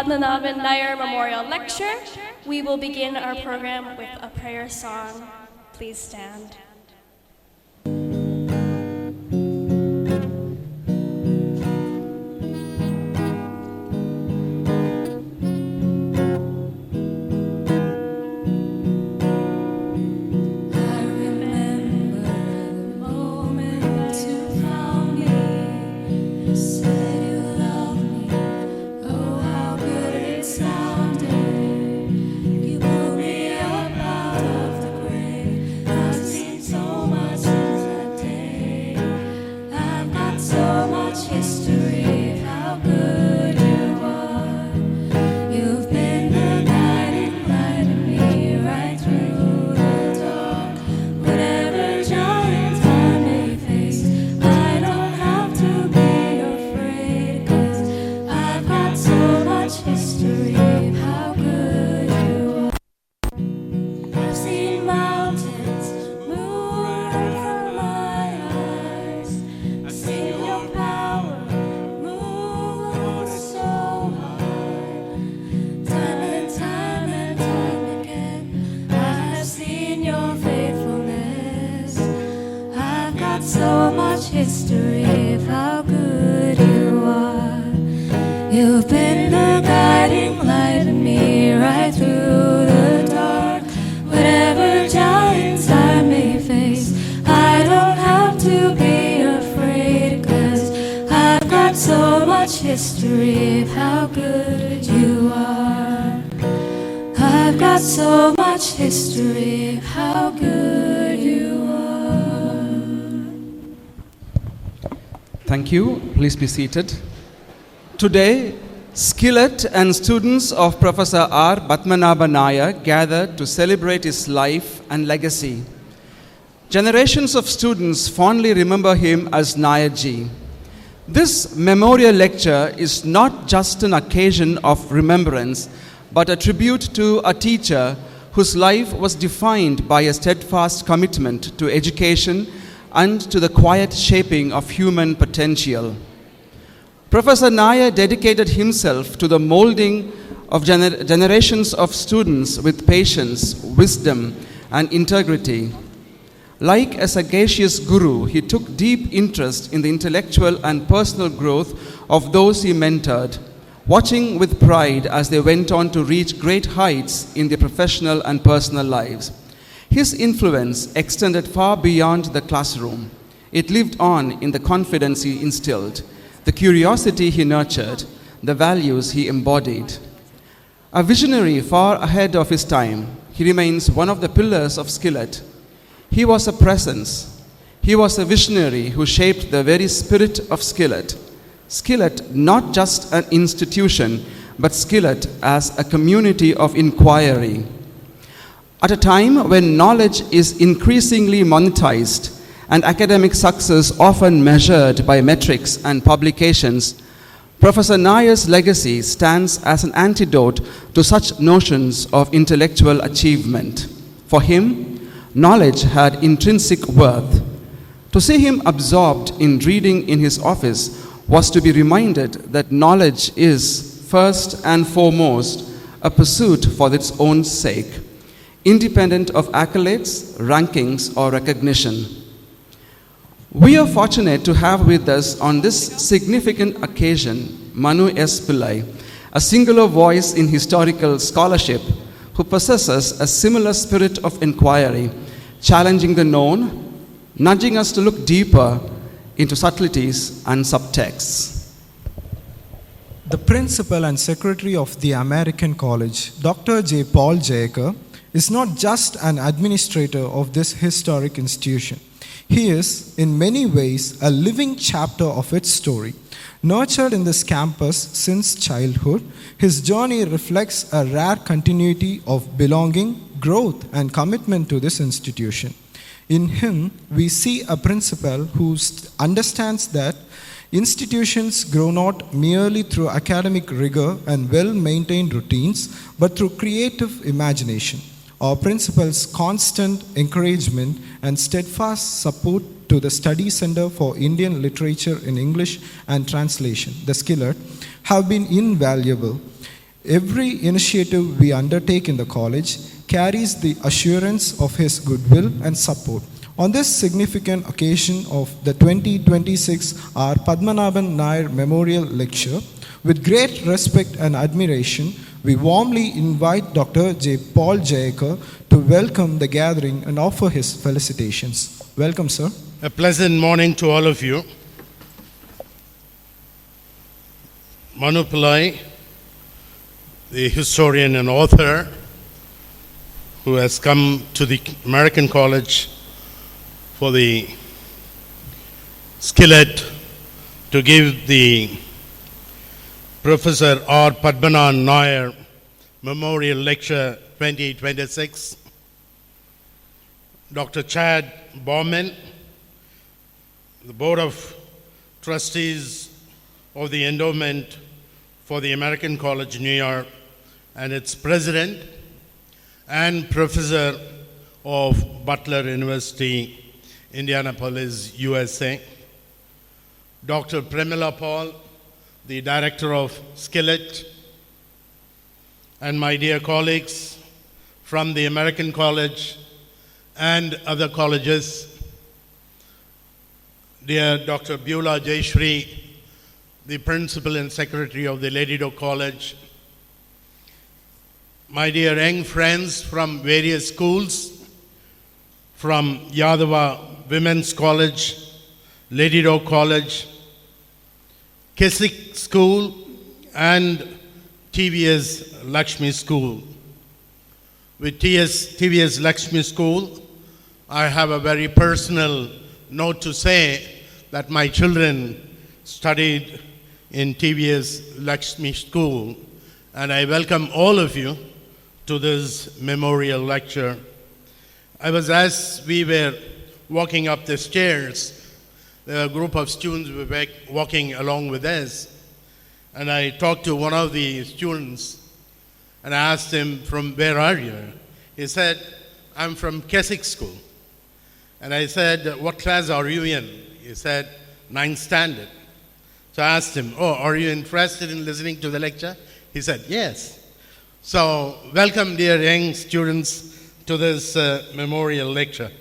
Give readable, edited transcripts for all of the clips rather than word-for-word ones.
Padmanabhan Nair Memorial Lecture, we will begin our program with a prayer song. Please stand. You've been the guiding light in me right through the dark. Whatever giants I may face, I don't have to be afraid, 'cause I've got so much history of how good you are. I've got so much history of how good you are. Thank you. Please be seated. Today, SCILET and students of Professor R. Padmanabhan Nair gathered to celebrate his life and legacy. Generations of students fondly remember him as Nairji. This memorial lecture is not just an occasion of remembrance, but a tribute to a teacher whose life was defined by a steadfast commitment to education and to the quiet shaping of human potential. Professor Nair dedicated himself to the molding of generations of students with patience, wisdom, and integrity. Like a sagacious guru, he took deep interest in the intellectual and personal growth of those he mentored, watching with pride as they went on to reach great heights in their professional and personal lives. His influence extended far beyond the classroom. It lived on in the confidence he instilled, the curiosity he nurtured, the values he embodied. A visionary far ahead of his time, he remains one of the pillars of SCILET. He was a presence. He was a visionary who shaped the very spirit of SCILET. SCILET, not just an institution, but SCILET as a community of inquiry. At a time when knowledge is increasingly monetized, and academic success often measured by metrics and publications, Professor Nair's legacy stands as an antidote to such notions of intellectual achievement. For him, knowledge had intrinsic worth. To see him absorbed in reading in his office was to be reminded that knowledge is, first and foremost, a pursuit for its own sake, independent of accolades, rankings, or recognition. We are fortunate to have with us on this significant occasion Manu S. Pillai, a singular voice in historical scholarship who possesses a similar spirit of inquiry, challenging the known, nudging us to look deeper into subtleties and subtexts. The principal and secretary of the American College, Dr. J. Paul Jayakar, is not just an administrator of this historic institution. He is, in many ways, a living chapter of its story. Nurtured in this campus since childhood, his journey reflects a rare continuity of belonging, growth, and commitment to this institution. In him, we see a principal who understands that institutions grow not merely through academic rigor and well-maintained routines, but through creative imagination. Our principal's constant encouragement and steadfast support to the Study Center for Indian Literature in English and Translation, the SCILET, have been invaluable. Every initiative we undertake in the college carries the assurance of his goodwill and support. On this significant occasion of the 2026 R. Padmanabhan Nair Memorial Lecture, with great respect and admiration, we warmly invite Dr. J. Paul Jayakar to welcome the gathering and offer his felicitations. Welcome, sir. A pleasant morning to all of you. Manu Pillai, the historian and author, who has come to the American College for the SCILET to give the Professor R. Padmanabhan Nair Memorial Lecture 2026. Dr. Chad Bauman, the Board of Trustees of the Endowment for the American College, New York, and its president, and professor of Butler University, Indianapolis, USA. Dr. Premila Paul, the director of SCILET, and my dear colleagues from the American College and other colleges. Dear Dr. Beulah Jayashri, the principal and secretary of the Lady Doe College. My dear young friends from various schools, from Yadava Women's College, Lady Doe College, Keswick School, and TVS Lakshmi School. With TVS Lakshmi School, I have a very personal note to say that my children studied in TVS Lakshmi School, and I welcome all of you to this memorial lecture. As we were walking up the stairs, a group of students were walking along with us, and I talked to one of the students, and I asked him, "From where are you?" He said, "I'm from Keswick School." And I said, "What class are you in?" He said, "9th standard." So I asked him, "Oh, are you interested in listening to the lecture?" He said, "Yes." So welcome, dear young students, to this memorial lecture.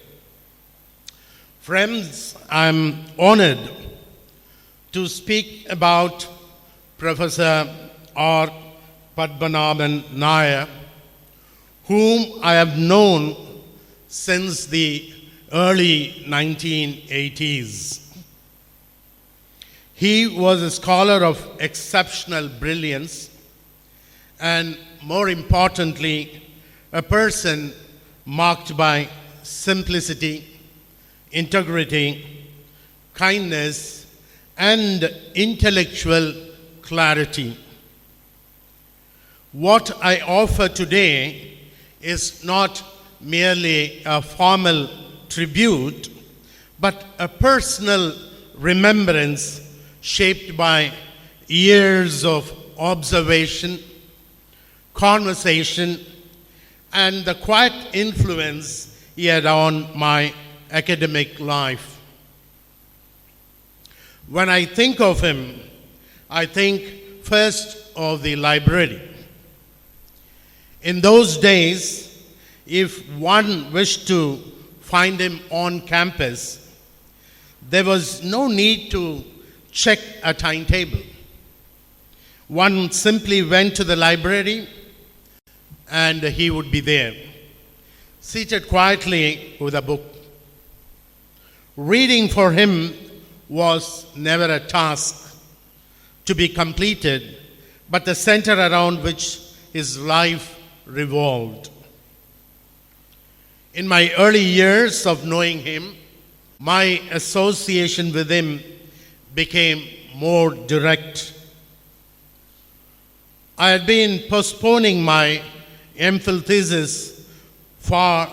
Friends, I'm honored to speak about Professor R. Padmanabhan Nair, whom I have known since the early 1980s. He was a scholar of exceptional brilliance and, more importantly, a person marked by simplicity, integrity, kindness, and intellectual clarity. What I offer today is not merely a formal tribute, but a personal remembrance shaped by years of observation, conversation, and the quiet influence he had on my academic life. When I think of him, I think first of the library. In those days, if one wished to find him on campus, there was no need to check a timetable. One simply went to the library and he would be there, seated quietly with a book. Reading for him was never a task to be completed, but the center around which his life revolved. In my early years of knowing him, my association with him became more direct. I had been postponing my MPhil thesis for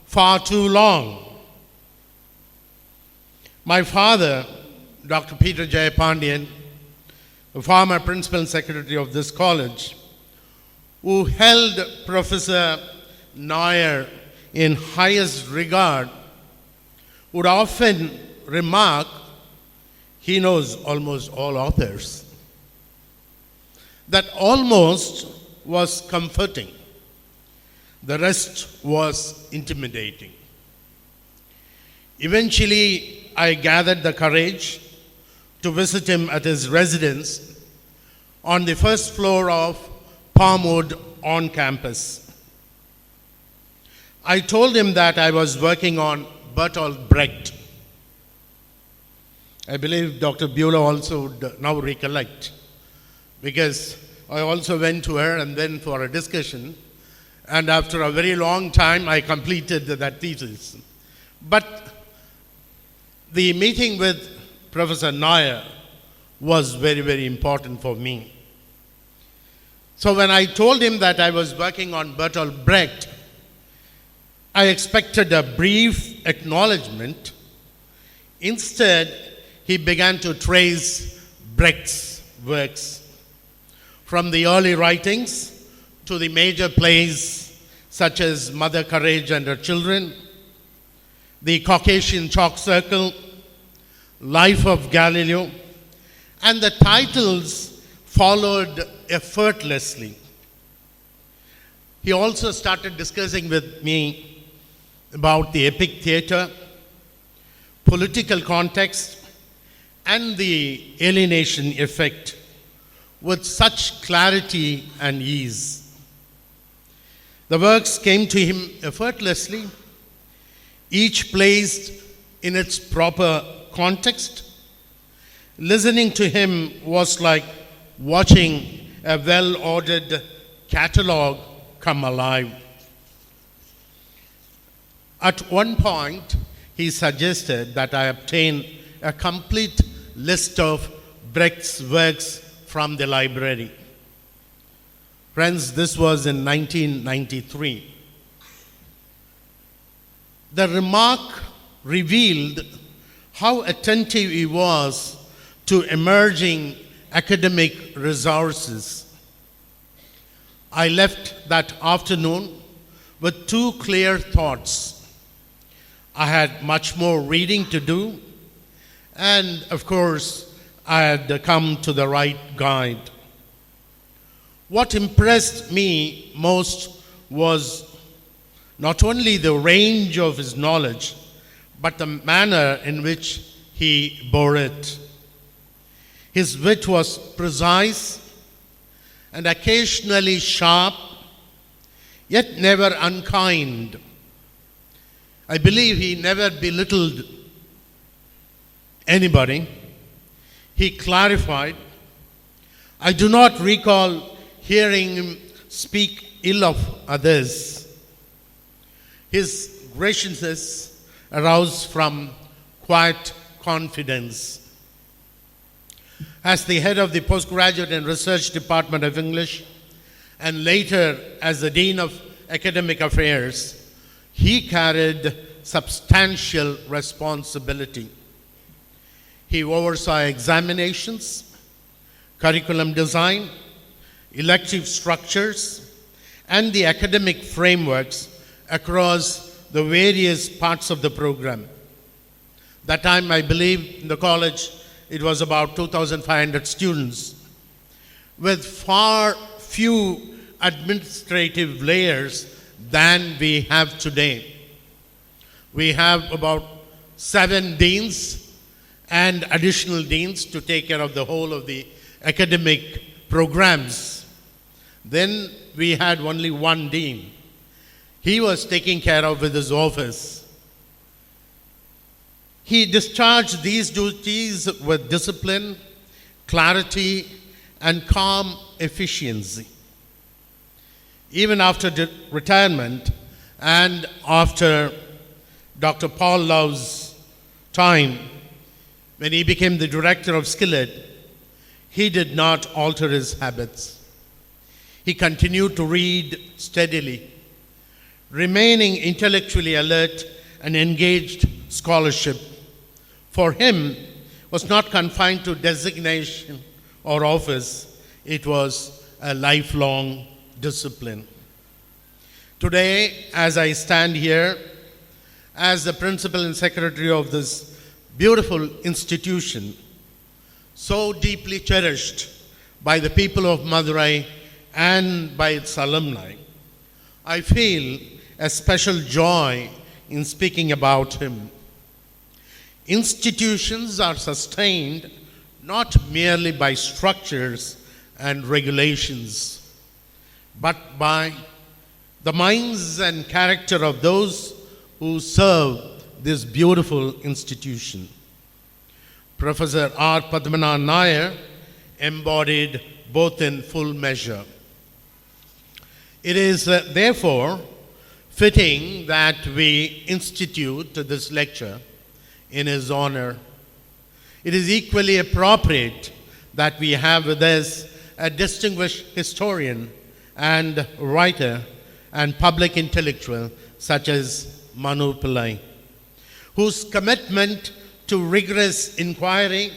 far too long. My father, Dr. Peter Jayapandian, the former principal and secretary of this college, who held Professor Nair in highest regard, would often remark, he knows almost all authors. That almost was comforting. The rest was intimidating. Eventually, I gathered the courage to visit him at his residence on the first floor of Palmwood on campus. I told him that I was working on Bertolt Brecht. I believe Dr. Beulah also would now recollect, because I also went to her and then for a discussion, and after a very long time I completed that thesis. But the meeting with Professor Nair was very, very important for me. So when I told him that I was working on Bertolt Brecht, I expected a brief acknowledgement. Instead, he began to trace Brecht's works, from the early writings to the major plays such as Mother Courage and Her Children, The Caucasian Chalk Circle, Life of Galileo, and the titles followed effortlessly. He also started discussing with me about the epic theater, political context, and the alienation effect with such clarity and ease. The works came to him effortlessly, each placed in its proper context. Listening to him was like watching a well-ordered catalog come alive. At one point, he suggested that I obtain a complete list of Brecht's works from the library. Friends, this was in 1993. The remark revealed how attentive he was to emerging academic resources. I left that afternoon with two clear thoughts. I had much more reading to do, and of course, I had come to the right guide. What impressed me most was not only the range of his knowledge, but the manner in which he bore it. His wit was precise and occasionally sharp, yet never unkind. I believe he never belittled anybody. He clarified. I do not recall hearing him speak ill of others. His graciousness arose from quiet confidence. As the head of the Postgraduate and Research Department of English, and later as the Dean of Academic Affairs, he carried substantial responsibility. He oversaw examinations, curriculum design, elective structures, and the academic frameworks across the various parts of the program. That time, I believe, in the college, it was about 2,500 students, with far few administrative layers than we have today. We have about 7 deans and additional deans to take care of the whole of the academic programs. Then we had only 1 dean. He was taking care of with his office. He discharged these duties with discipline, clarity, and calm efficiency. Even after retirement and after Dr. Paul Love's time, when he became the director of SCILET, he did not alter his habits. He continued to read steadily, remaining intellectually alert and engaged. Scholarship for him was not confined to designation or office. It was a lifelong discipline. Today, as I stand here as the principal and secretary of this beautiful institution, so deeply cherished by the people of Madurai and by its alumni, I feel a special joy in speaking about him. Institutions are sustained not merely by structures and regulations, but by the minds and character of those who serve this beautiful institution. Professor R. Padmanabhan Nair embodied both in full measure. It is therefore fitting that we institute this lecture in his honor. It is equally appropriate that we have with us a distinguished historian and writer and public intellectual such as Manu Pillai, whose commitment to rigorous inquiry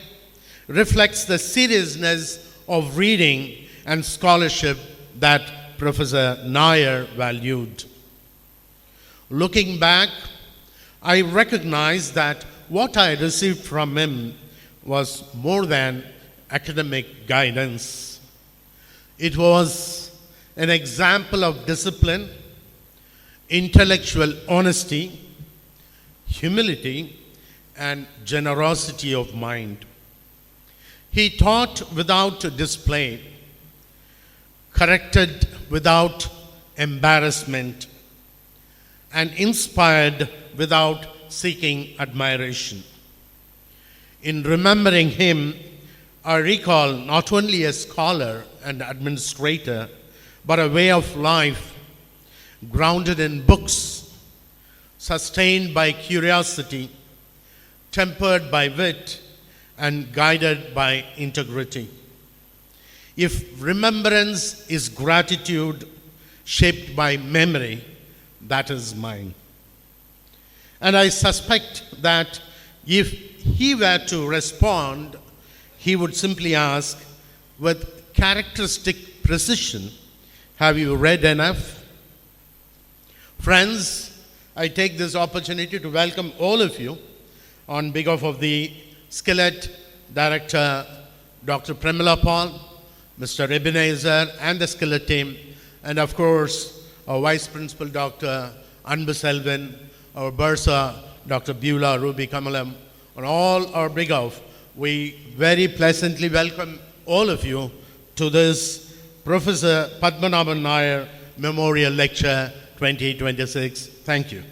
reflects the seriousness of reading and scholarship that Professor Nair valued. Looking back, I recognize that what I received from him was more than academic guidance. It was an example of discipline, intellectual honesty, humility, and generosity of mind. He taught without display, corrected without embarrassment, and inspired without seeking admiration. In remembering him, I recall not only a scholar and administrator, but a way of life grounded in books, sustained by curiosity, tempered by wit, and guided by integrity. If remembrance is gratitude shaped by memory, that is mine. And I suspect that if he were to respond, he would simply ask, with characteristic precision, have you read enough? Friends, I take this opportunity to welcome all of you on behalf of the SCILET Director, Dr. Premila Paul, Mr. Ebenezer, and the SCILET team, and of course, our Vice Principal, Dr. Anbu Selvan, our Bursa, Dr. Beulah Ruby Kamalam, on all our behalf, we very pleasantly welcome all of you to this Professor Padmanabhan Nair Memorial Lecture 2026. Thank you.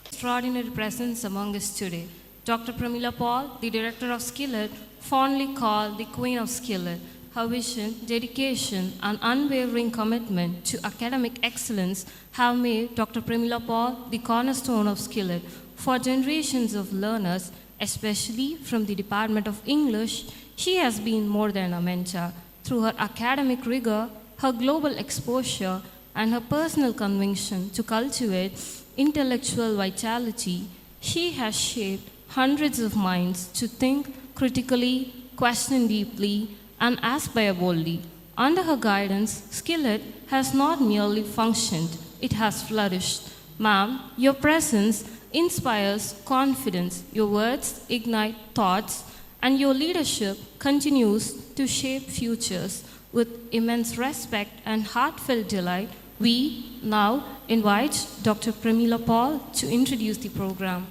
Extraordinary presence among us today. Dr. Premila Paul, the director of SCILET, fondly called the Queen of SCILET. Her vision, dedication, and unwavering commitment to academic excellence have made Dr. Premila Paul the cornerstone of SCILET. For generations of learners, especially from the Department of English, she has been more than a mentor. Through her academic rigor, her global exposure, and her personal conviction to cultivate intellectual vitality, she has shaped hundreds of minds to think critically, question deeply, and aspire boldly. Under her guidance, SCILET has not merely functioned, it has flourished. Ma'am, your presence inspires confidence, your words ignite thoughts, and your leadership continues to shape futures. With immense respect and heartfelt delight, we now invite Dr. Premila Paul to introduce the program.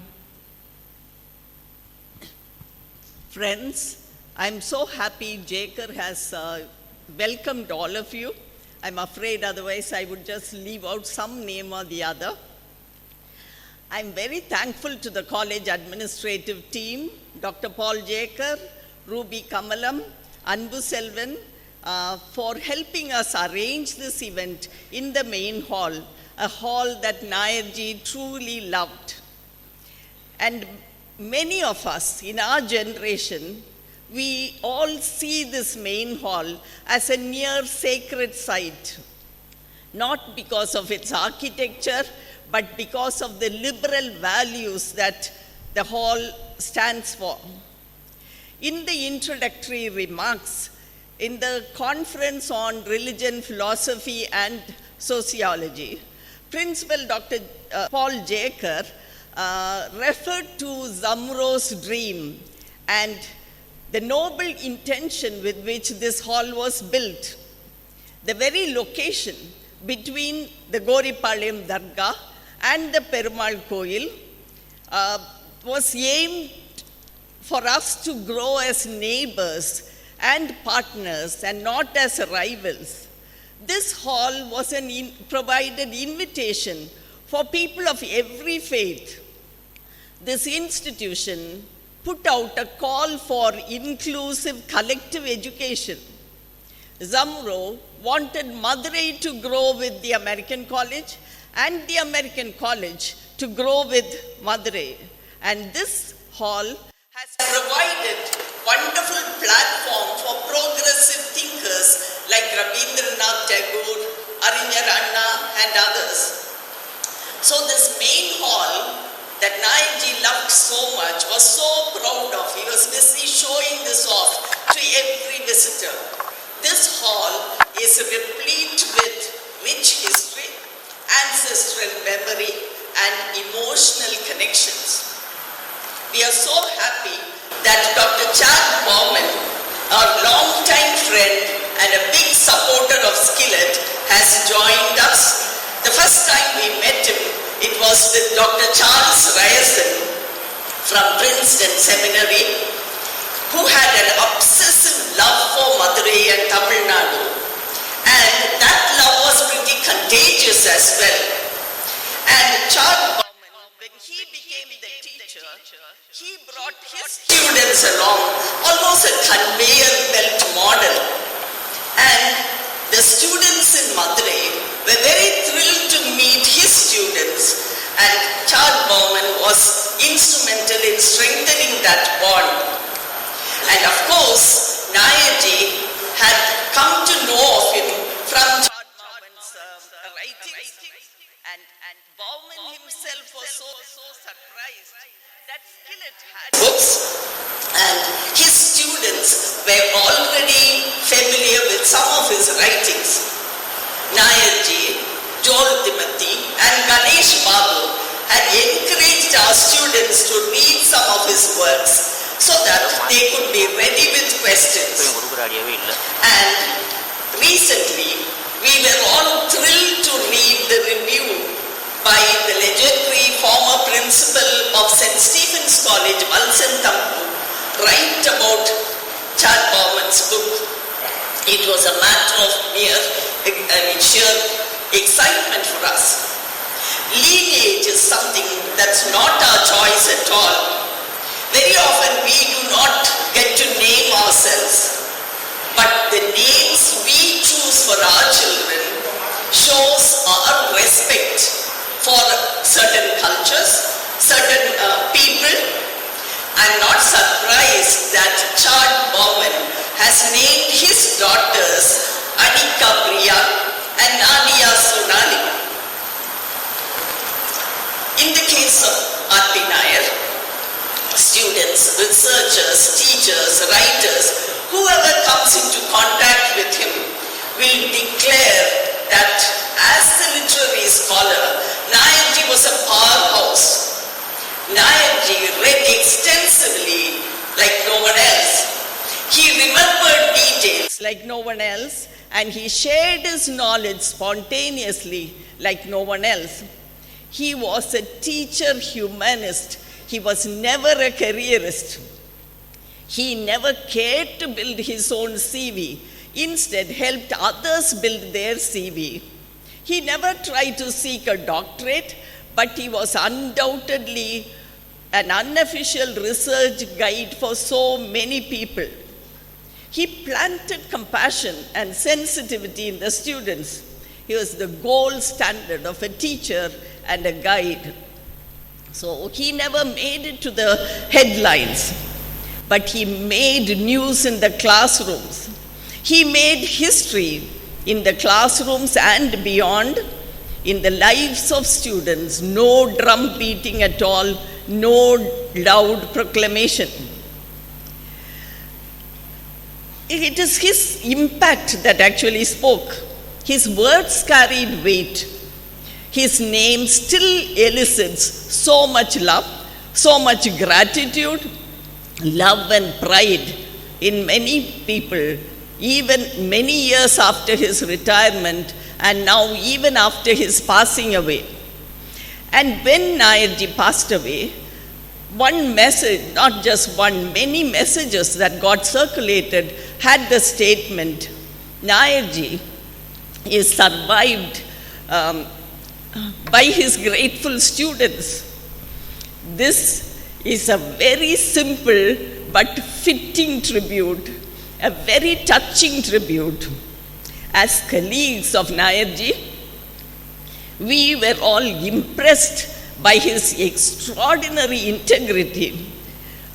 Friends, I'm so happy Jaker has welcomed all of you. I'm afraid otherwise I would just leave out some name or the other. I'm very thankful to the college administrative team, Dr. Paul Jaker, Ruby Kamalam, Anbu Selvan, for helping us arrange this event in the main hall, a hall that Nairji truly loved. And many of us in our generation, we all see this main hall as a near sacred site, not because of its architecture, but because of the liberal values that the hall stands for. In the introductory remarks, in the Conference on Religion, Philosophy and Sociology, Principal Dr. Paul Jaker referred to Zamro's dream and the noble intention with which this hall was built. the very location between the Goripalayam Dargah and the Perumal Koil was aimed for us to grow as neighbors and partners and not as rivals. This hall was provided invitation for people of every faith. This institution put out a call for inclusive collective education. Zamro wanted Madurai to grow with the American College and the American College to grow with Madurai. And this hall has provided wonderful platform for progressive thinkers like Rabindranath Tagore, Arinyar Anna and others. So this main hall that Nairji loved so much, was so proud of, he was busy showing this off to every visitor. This hall is replete with rich history, ancestral memory and emotional connections. We are so happy that Dr. Chad Bowman, our longtime friend and a big supporter of SCILET, has joined us. The first time we met him, it was with Dr. Charles Ryerson from Princeton Seminary, who had an obsessive love for Madurai and Tamil Nadu. And that love was pretty contagious as well. And Chad Bowman, when he became the teacher, he brought his students along, almost a conveyor belt model. And the students in Madurai were very thrilled to meet his students, and Chad Bowman was instrumental in strengthening that bond. And of course, Nairji had come to know of him from Chad Bowman's writings, and Bowman himself was so surprised that SCILET had books, and his students were already familiar with some of his writings. Nairji, Joel Timothy and Ganesh Babu had encouraged our students to read some of his works so that they could be ready with questions. And recently, we were all thrilled to read the review by the legendary former principal of St. Stephen's College, Valsen Tampu, write about Chad Bowman's book. It was a matter of sheer excitement for us. Lineage is something that's not our choice at all. Very often we do not get to name ourselves, but the names we choose for our children shows our respect for certain cultures, certain people. I'm not surprised that Chad Bowman has named his daughters Anika Priya and Nadia Sonali. In the case of R.P. Nair, students, researchers, teachers, writers, whoever comes into contact with him will declare that as the literary scholar, Nairji was a powerhouse. Nairji read extensively like no one else. He remembered details like no one else, and he shared his knowledge spontaneously like no one else. He was a teacher humanist. He was never a careerist. He never cared to build his own CV. Instead, helped others build their CV. He never tried to seek a doctorate, but he was undoubtedly an unofficial research guide for so many people. He planted compassion and sensitivity in the students. He was the gold standard of a teacher and a guide. So he never made it to the headlines, but he made news in the classrooms. He made history in the classrooms and beyond, in the lives of students. No drum beating at all, no loud proclamation. It is his impact that actually spoke. His words carried weight. His name still elicits so much love, so much gratitude, love and pride in many people even many years after his retirement, and now even after his passing away. And when Nairji passed away, one message, not just one, many messages that got circulated had the statement, Nairji is survived by his grateful students. This is a very simple but fitting tribute, a very touching tribute. As colleagues of Nairji, we were all impressed by his extraordinary integrity,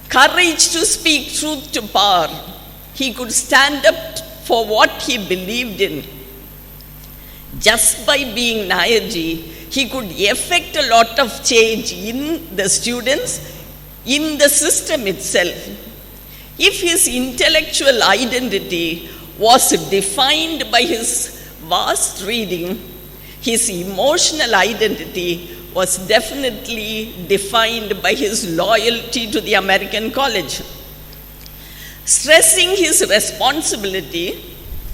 courage to speak truth to power. He could stand up for what he believed in. Just by being Nairji, he could effect a lot of change in the students, in the system itself. If his intellectual identity was defined by his vast reading, his emotional identity was definitely defined by his loyalty to the American college. Stressing his responsibility,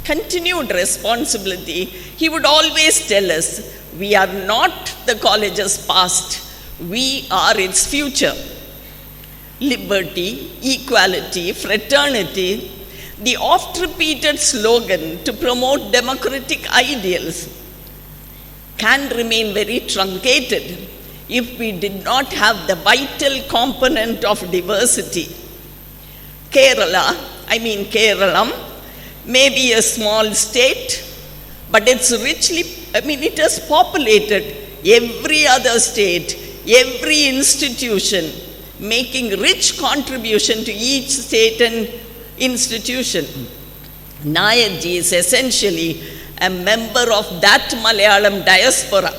continued responsibility, he would always tell us, we are not the college's past, we are its future. Liberty, equality, fraternity, the oft-repeated slogan to promote democratic ideals, can remain very truncated if we did not have the vital component of diversity. Kerala may be a small state, but it's richly, it has populated every other state, every institution, making rich contribution to each state and institution. Nairji is essentially a member of that Malayalam diaspora.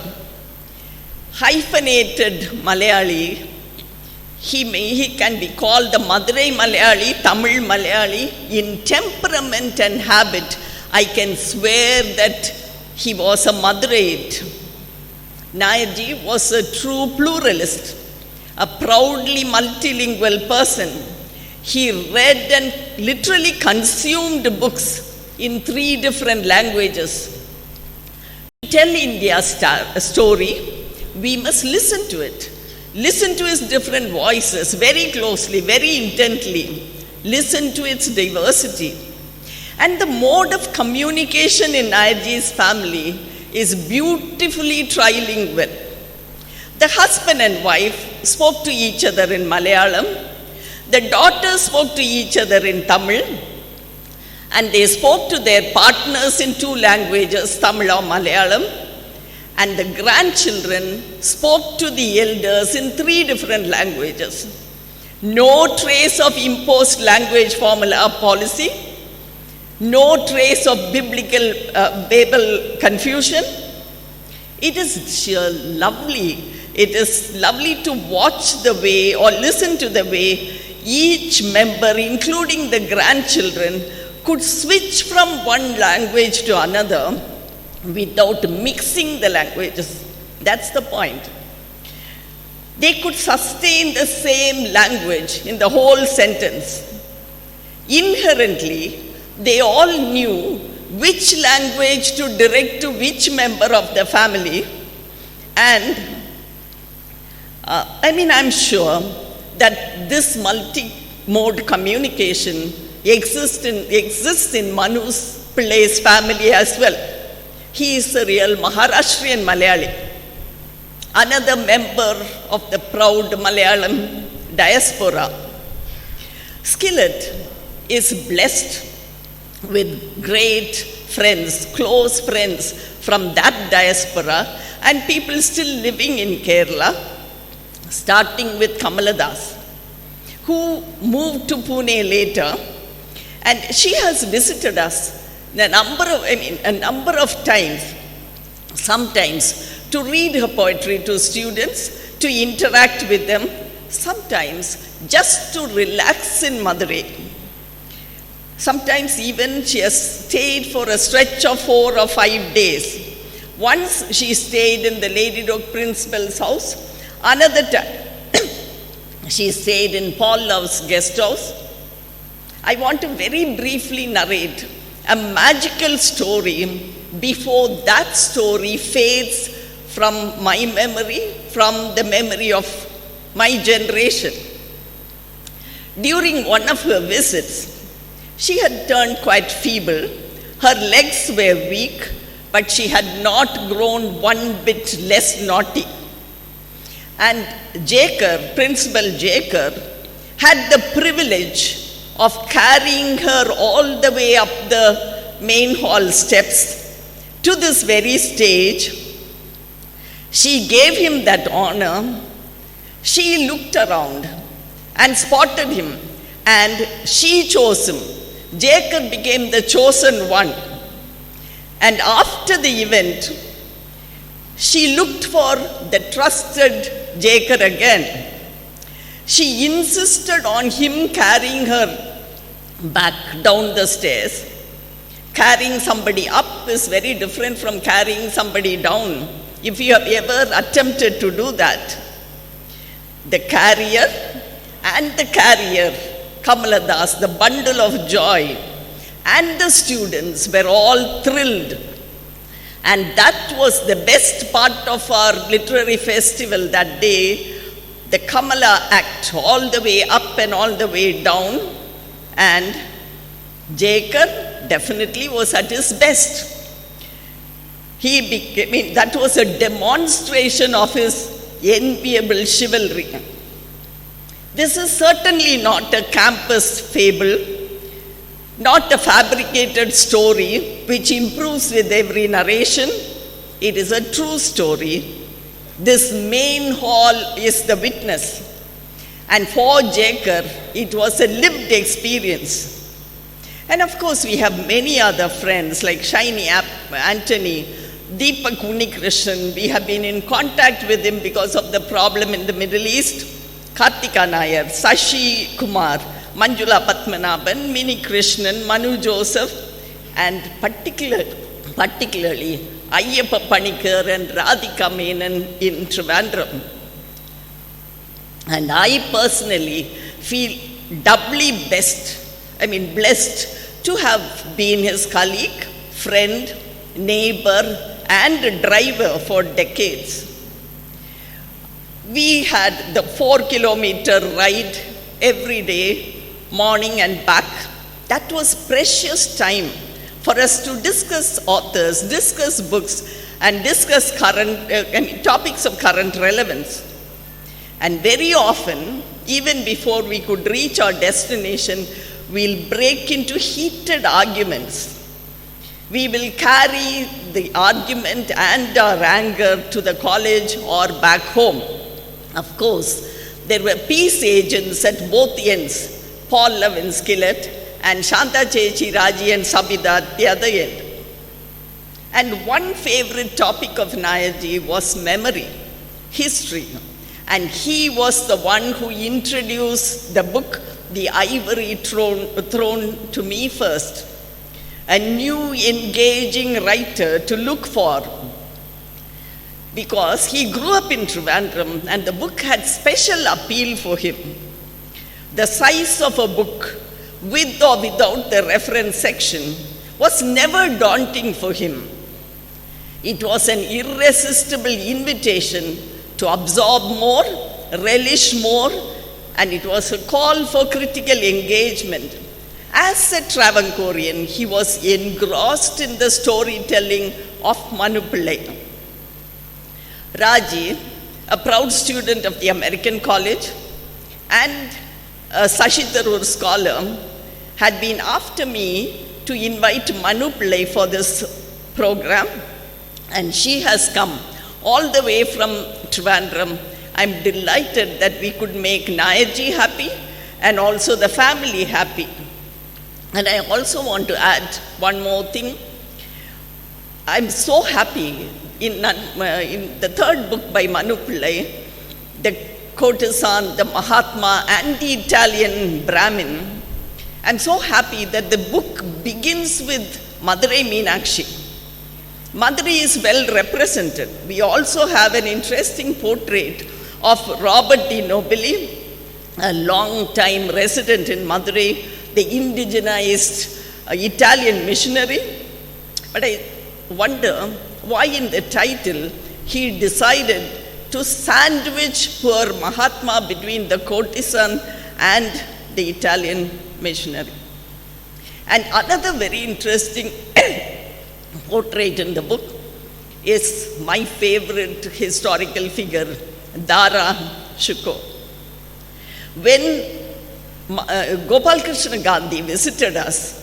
Hyphenated Malayali, he can be called the Madurai Malayali, Tamil Malayali. In temperament and habit, I can swear that he was a Maduraite. Nairji was a true pluralist, a proudly multilingual person. He read and literally consumed books in 3 different languages. To tell India's story, we must listen to it. Listen to its different voices very closely, very intently. Listen to its diversity. And the mode of communication in Nairji's family is beautifully trilingual. The husband and wife spoke to each other in Malayalam. The daughters spoke to each other in Tamil. And they spoke to their partners in 2 languages, Tamil or Malayalam. And the grandchildren spoke to the elders in 3 different languages. No trace of imposed language formula or policy. No trace of biblical Babel confusion. It is sheer lovely. It is lovely to watch the way or listen to the way each member, including the grandchildren, could switch from one language to another without mixing the languages. That's the point. They could sustain the same language in the whole sentence. Inherently, they all knew which language to direct to which member of the family. And I'm sure that this multi-mode communication exists in Manu's Pillai's family as well. He is a real Maharashtrian Malayali, another member of the proud Malayalam diaspora. SCILET is blessed with great friends, close friends from that diaspora and people still living in Kerala, starting with Kamaladas, who moved to Pune later, and she has visited us a number of times, sometimes to read her poetry to students, to interact with them, sometimes just to relax in Madurai. Sometimes even she has stayed for a stretch of 4 or 5 days. Once she stayed in the Lady Dock Principal's house, another time she stayed in Paul Love's guest house. I want to very briefly narrate a magical story before that story fades from my memory, from the memory of my generation. During one of her visits, she had turned quite feeble. Her legs were weak, but she had not grown one bit less naughty. And Jaker, Principal Jaker, had the privilege of carrying her all the way up the main hall steps to this very stage. She gave him that honor. She looked around and spotted him, and she chose him. Jacob became the chosen one. And after the event, she looked for the trusted Jacob again. She insisted on him carrying her back down the stairs. Carrying somebody up is very different from carrying somebody down. If you have ever attempted to do that, the carrier and the carrier, Kamala Das, the bundle of joy, and the students were all thrilled. And that was the best part of our literary festival that day, the Kamala act, all the way up and all the way down. And Jaker definitely was at his best. That was a demonstration of his enviable chivalry. This is certainly not a campus fable, not a fabricated story which improves with every narration. It is a true story. This main hall is the witness. And for Jaker, it was a lived experience. And of course, we have many other friends like Shiny Anthony, Deepak Unikrishnan. We have been in contact with him because of the problem in the Middle East. Kartika Nair, Sashi Kumar, Manjula Padmanabhan, Mini Krishnan, Manu Joseph, and particularly Ayyappa Panikar and Radhika Menon in Trivandrum. And I personally feel doubly blessed to have been his colleague, friend, neighbor, and driver for decades. We had the 4-kilometer ride every day, morning and back. That was precious time for us to discuss authors, discuss books, and discuss topics of current relevance. And very often, even before we could reach our destination, we'll break into heated arguments. We will carry the argument and our anger to the college or back home. Of course, there were peace agents at both ends, Paul Love in SCILET and Shanta Chechi, Raji and Sabida at the other end. And one favorite topic of Nayarji was memory, history. And he was the one who introduced the book, The Ivory Throne, to me first. A new engaging writer to look for, because he grew up in Trivandrum and the book had special appeal for him. The size of a book, with or without the reference section, was never daunting for him. It was an irresistible invitation to absorb more, relish more, and it was a call for critical engagement. As a Travancorean, he was engrossed in the storytelling of Manu Pillai. Raji, a proud student of the American College and a Sashi Tharoor scholar, had been after me to invite Manu Pillai for this program, and she has come all the way from Trivandrum. I'm delighted that we could make Nayarji happy and also the family happy. And I also want to add one more thing. I'm so happy in the third book by Manu Pillai, the courtesan, the Mahatma, and the Italian Brahmin. I'm so happy that the book begins with Madurai Meenakshi. Madurai is well represented. We also have an interesting portrait of Robert Di Nobili, a long-time resident in Madurai, the indigenized Italian missionary. But I wonder why in the title he decided to sandwich poor Mahatma between the courtesan and the Italian missionary. And another very interesting portrait in the book is my favorite historical figure, Dara Shikoh. When Gopal Krishna Gandhi visited us,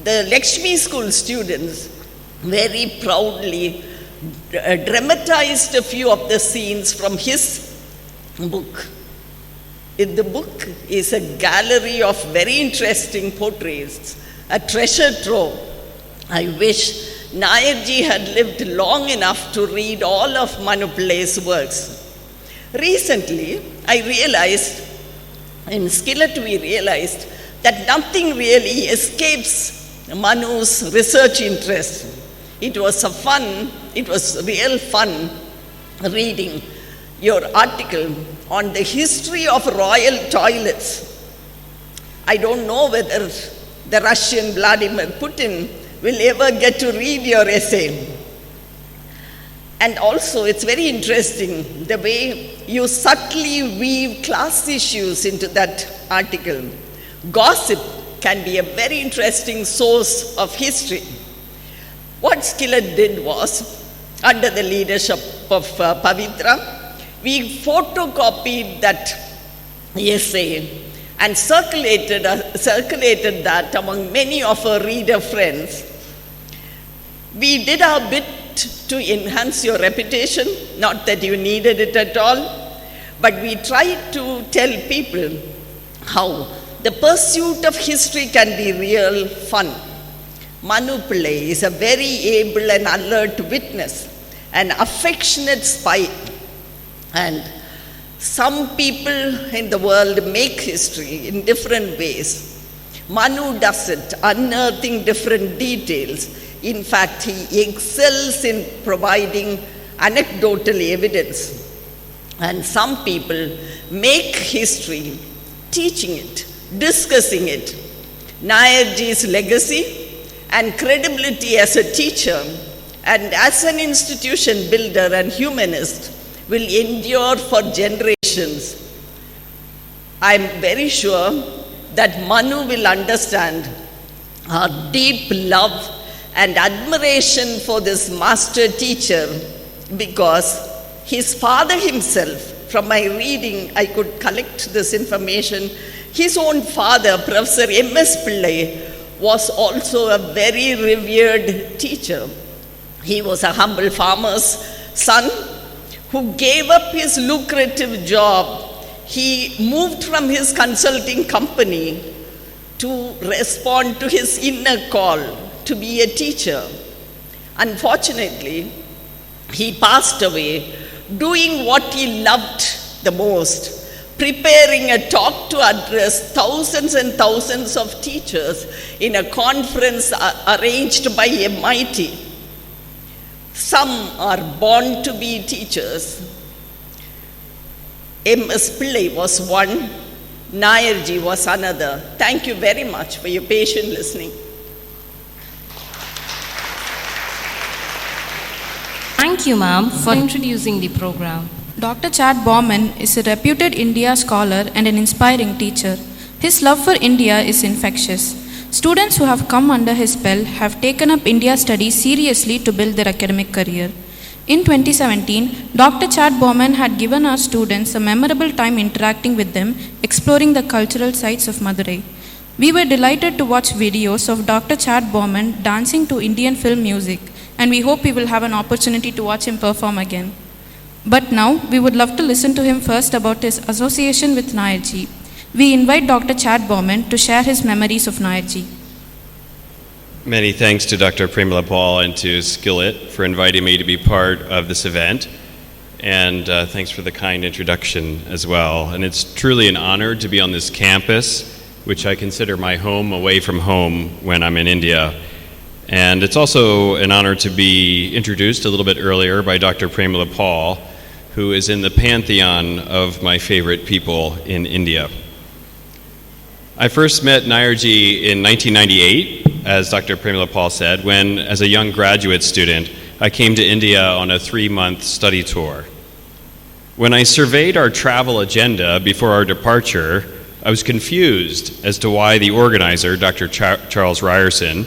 the Lakshmi School students very proudly dramatized a few of the scenes from his book. In the book is a gallery of very interesting portraits, a treasure trove. I wish Nairji had lived long enough to read all of Manu Pillai's works. Recently, I realized, in SCILET we realized, that nothing really escapes Manu's research interest. It was real fun reading your article on the history of royal toilets. I don't know whether the Russian Vladimir Putin will ever get to read your essay. And also, it's very interesting the way you subtly weave class issues into that article. Gossip can be a very interesting source of history. What SCILET did was, under the leadership of Pavitra, we photocopied that essay and circulated that among many of our reader friends. We did our bit to enhance your reputation, not that you needed it at all, but we tried to tell people how the pursuit of history can be real fun. Manu Pillai is a very able and alert witness, an affectionate spy. And some people in the world make history in different ways. Manu does it, unearthing different details. In fact, he excels in providing anecdotal evidence. And some people make history, teaching it, discussing it. Nairji's legacy and credibility as a teacher and as an institution builder and humanist will endure for generations. I am very sure that Manu will understand our deep love and admiration for this master teacher, because his father himself, from my reading I could collect this information, his own father, Professor M.S. Pillai, was also a very revered teacher. He was a humble farmer's son who gave up his lucrative job. He moved from his consulting company to respond to his inner call to be a teacher. Unfortunately, he passed away doing what he loved the most, preparing a talk to address thousands and thousands of teachers in a conference arranged by MIT. Some are born to be teachers. M.S. Pillai was one, Nairji was another. Thank you very much for your patient listening. Thank you, ma'am, for introducing the program. Dr. Chad Bauman is a reputed India scholar and an inspiring teacher. His love for India is infectious. Students who have come under his spell have taken up India studies seriously to build their academic career. In 2017, Dr. Chad Bauman had given our students a memorable time interacting with them, exploring the cultural sites of Madurai. We were delighted to watch videos of Dr. Chad Bauman dancing to Indian film music, and we hope we will have an opportunity to watch him perform again. But now, we would love to listen to him first about his association with Nairji. We invite Dr. Chad Bauman to share his memories of Nairji. Many thanks to Dr. Padmanabhan and to SCILET for inviting me to be part of this event. And thanks for the kind introduction as well. And it's truly an honor to be on this campus, which I consider my home away from home when I'm in India. And it's also an honor to be introduced a little bit earlier by Dr. Padmanabhan, who is in the pantheon of my favorite people in India. I first met Nairji in 1998 as Dr. Premila Paul said, when, as a young graduate student, I came to India on a 3-month study tour. When I surveyed our travel agenda before our departure, I was confused as to why the organizer, Dr. Charles Ryerson,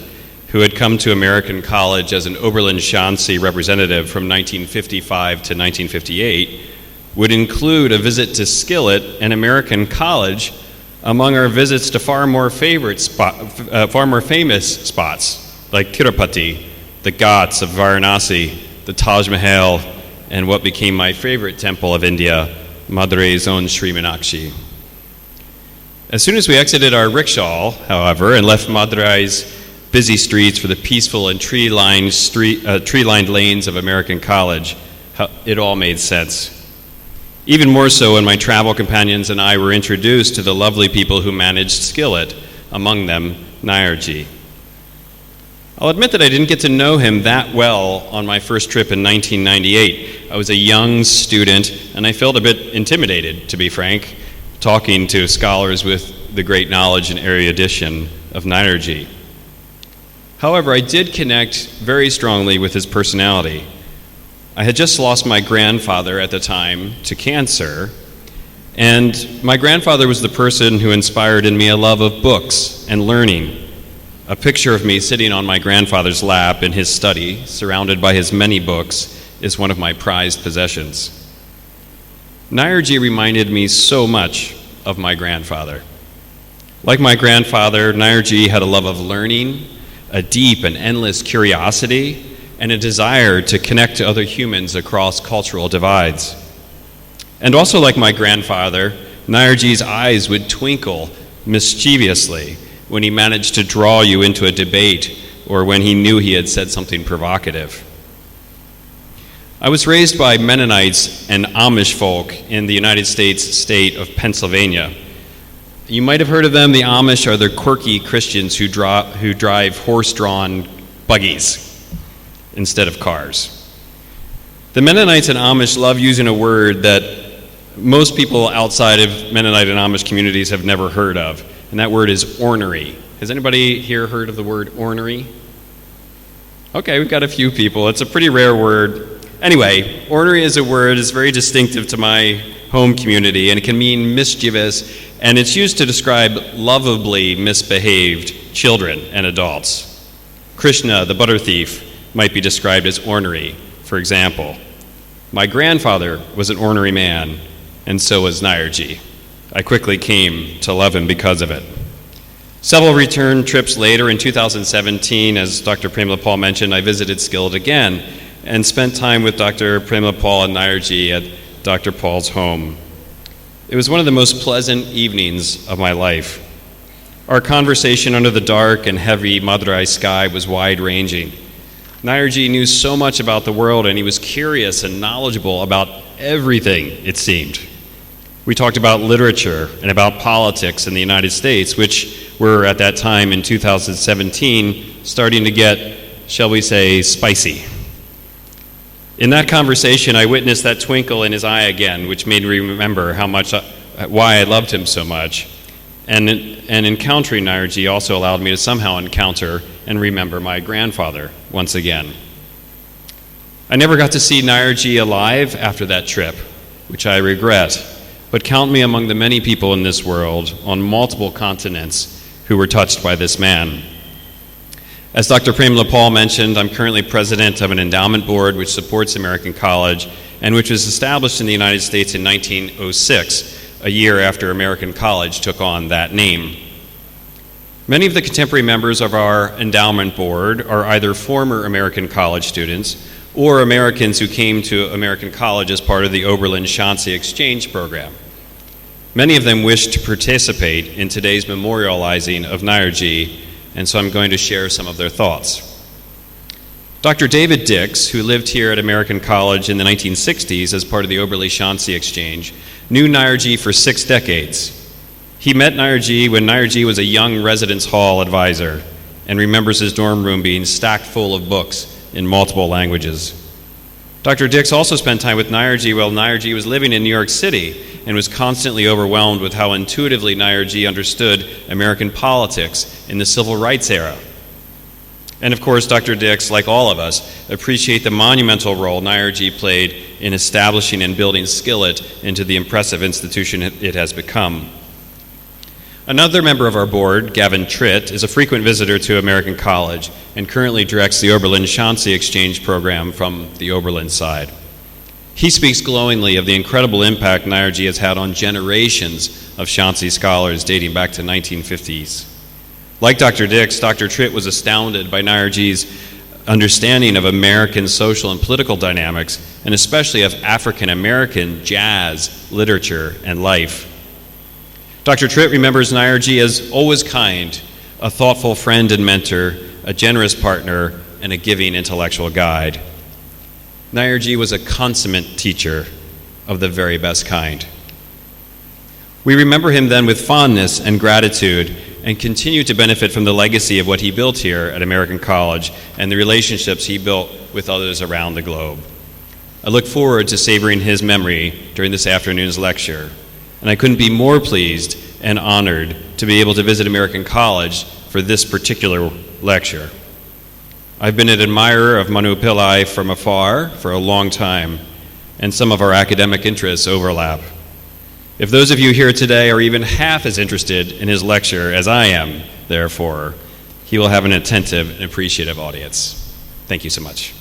who had come to American College as an Oberlin-Shanxi representative from 1955 to 1958, would include a visit to SCILET and American College among our visits to far more famous spots like Tirupati, the Ghats of Varanasi, the Taj Mahal, and what became my favorite temple of India, Madurai's own Sri Meenakshi. As soon as we exited our rickshaw, however, and left Madurai's busy streets for the peaceful and tree-lined lanes of American College, it all made sense. Even more so when my travel companions and I were introduced to the lovely people who managed SCILET, among them Nairji. I'll admit that I didn't get to know him that well on my first trip in 1998. I was a young student, and I felt a bit intimidated, to be frank, talking to scholars with the great knowledge and erudition of Nairji. However, I did connect very strongly with his personality. I had just lost my grandfather at the time to cancer, and my grandfather was the person who inspired in me a love of books and learning. A picture of me sitting on my grandfather's lap in his study, surrounded by his many books, is one of my prized possessions. Nairji reminded me so much of my grandfather. Like my grandfather, Nairji had a love of learning, a deep and endless curiosity, and a desire to connect to other humans across cultural divides. And also like my grandfather, Nairji's eyes would twinkle mischievously when he managed to draw you into a debate or when he knew he had said something provocative. I was raised by Mennonites and Amish folk in the United States state of Pennsylvania. You might have heard of them. The Amish are the quirky Christians who drive horse-drawn buggies instead of cars. The Mennonites and Amish love using a word that most people outside of Mennonite and Amish communities have never heard of, and that word is ornery. Has anybody here heard of the word ornery? Okay, we've got a few people. It's a pretty rare word. Anyway, ornery is a word that's very distinctive to my home community, and it can mean mischievous, and it's used to describe lovably misbehaved children and adults. Krishna, the butter thief, might be described as ornery, for example. My grandfather was an ornery man, and so was Nairji. I quickly came to love him because of it. Several return trips later, in 2017, as Dr. Premila Paul mentioned, I visited SCILET again and spent time with Dr. Premila Paul and Nairji at Dr. Paul's home. It was one of the most pleasant evenings of my life. Our conversation under the dark and heavy Madurai sky was wide-ranging. Nairji knew so much about the world, and he was curious and knowledgeable about everything, it seemed. We talked about literature and about politics in the United States, which were at that time in 2017 starting to get, shall we say, spicy. In that conversation, I witnessed that twinkle in his eye again, which made me remember why I loved him so much. And encountering Nairji also allowed me to somehow encounter and remember my grandfather once again. I never got to see Nairji alive after that trip, which I regret, but count me among the many people in this world on multiple continents who were touched by this man. As Dr. Premila Paul mentioned, I'm currently president of an endowment board which supports American College and which was established in the United States in 1906, a year after American College took on that name. Many of the contemporary members of our endowment board are either former American College students or Americans who came to American College as part of the Oberlin-Shanxi exchange program. Many of them wish to participate in today's memorializing of Nairji, and so I'm going to share some of their thoughts. Dr. David Dix, who lived here at American College in the 1960s as part of the Oberlin-Shanxi exchange, knew Nairji for 6 decades. He met Nairji when Nairji was a young residence hall advisor and remembers his dorm room being stacked full of books in multiple languages. Dr. Dix also spent time with Nairji while Nairji was living in New York City and was constantly overwhelmed with how intuitively Nairji understood American politics in the civil rights era. And of course, Dr. Dix, like all of us, appreciate the monumental role Nairji played in establishing and building SCILET into the impressive institution it has become. Another member of our board, Gavin Tritt, is a frequent visitor to American College and currently directs the Oberlin-Chauncey Exchange Program from the Oberlin side. He speaks glowingly of the incredible impact Nairji has had on generations of Chauncey scholars dating back to 1950s. Like Dr. Dix, Dr. Tritt was astounded by Nairji's understanding of American social and political dynamics, and especially of African American jazz, literature, and life. Dr. Tritt remembers Nairji as always kind, a thoughtful friend and mentor, a generous partner, and a giving intellectual guide. Nairji was a consummate teacher of the very best kind. We remember him then with fondness and gratitude and continue to benefit from the legacy of what he built here at American College and the relationships he built with others around the globe. I look forward to savoring his memory during this afternoon's lecture, and I couldn't be more pleased and honored to be able to visit American College for this particular lecture. I've been an admirer of Manu Pillai from afar for a long time, and some of our academic interests overlap. If those of you here today are even half as interested in his lecture as I am, therefore, he will have an attentive and appreciative audience. Thank you so much.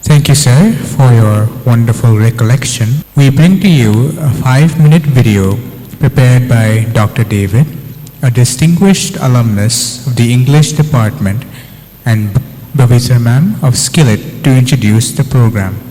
Thank you, sir, for your wonderful recollection. We bring to you a 5-minute video prepared by Dr. David, a distinguished alumnus of the English department, and Bhavitra ma'am of SCILET to introduce the program.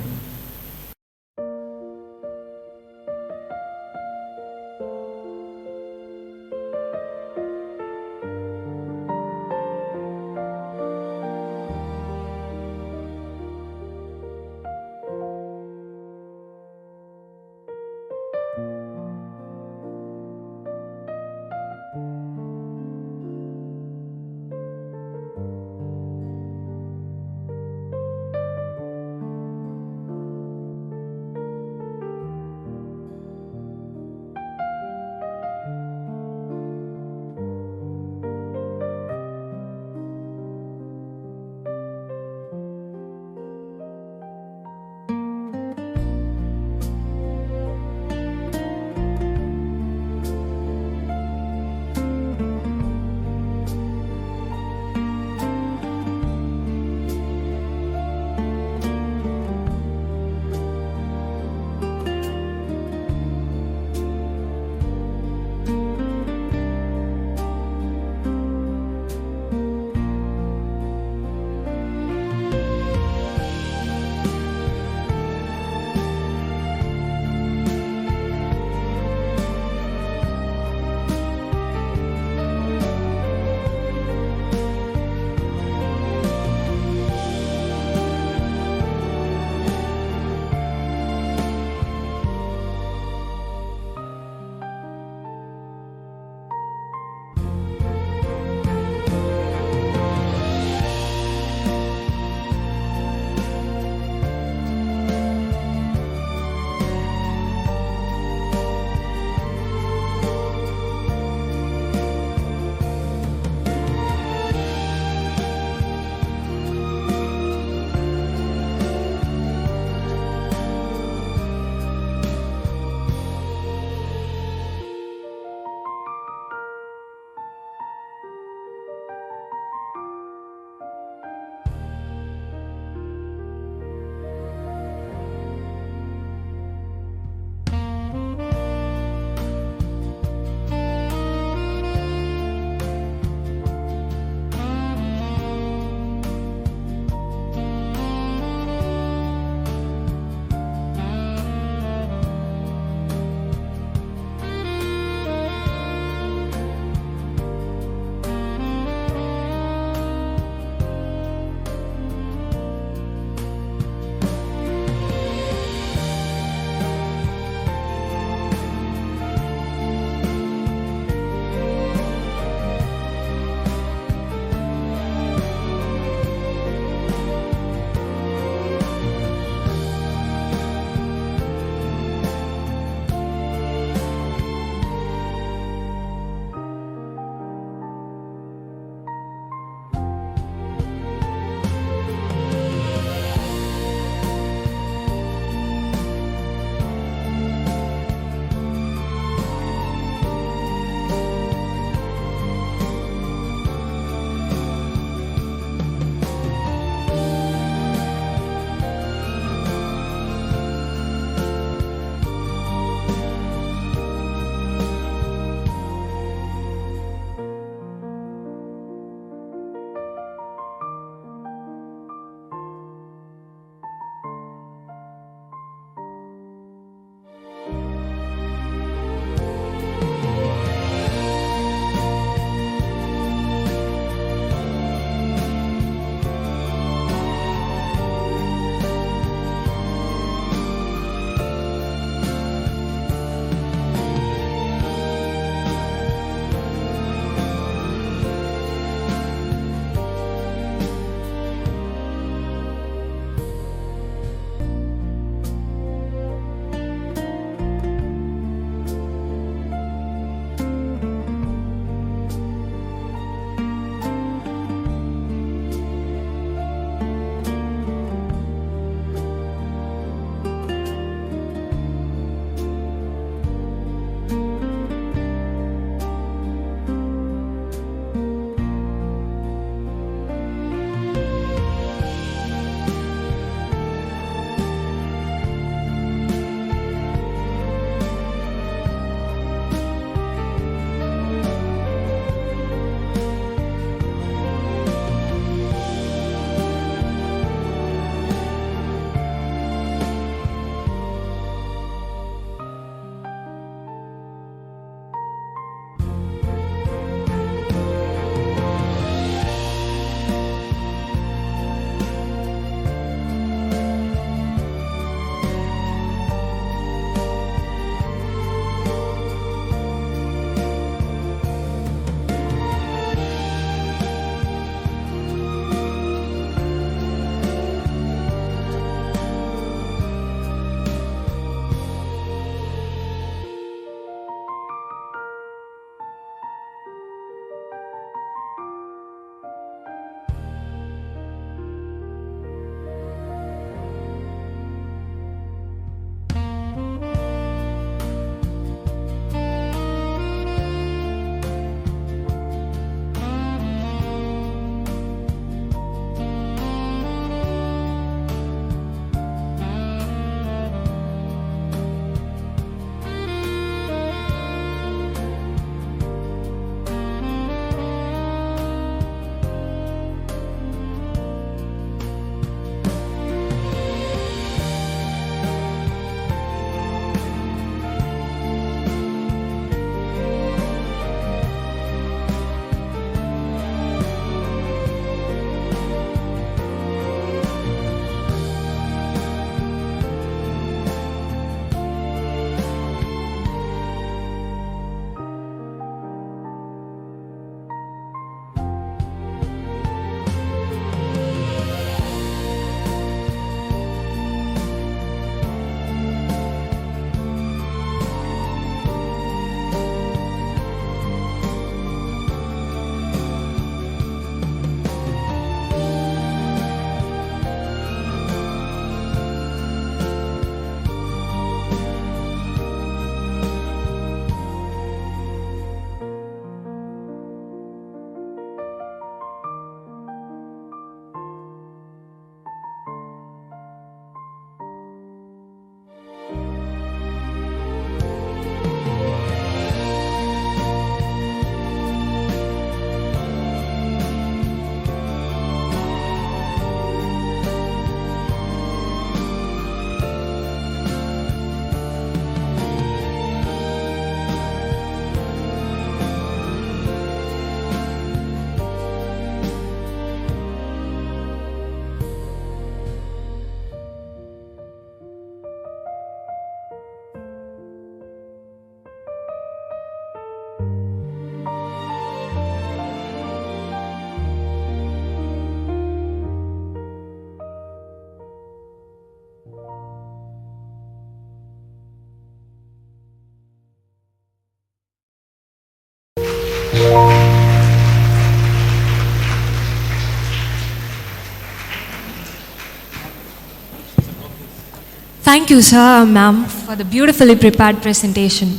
Thank you, sir, ma'am, for the beautifully prepared presentation.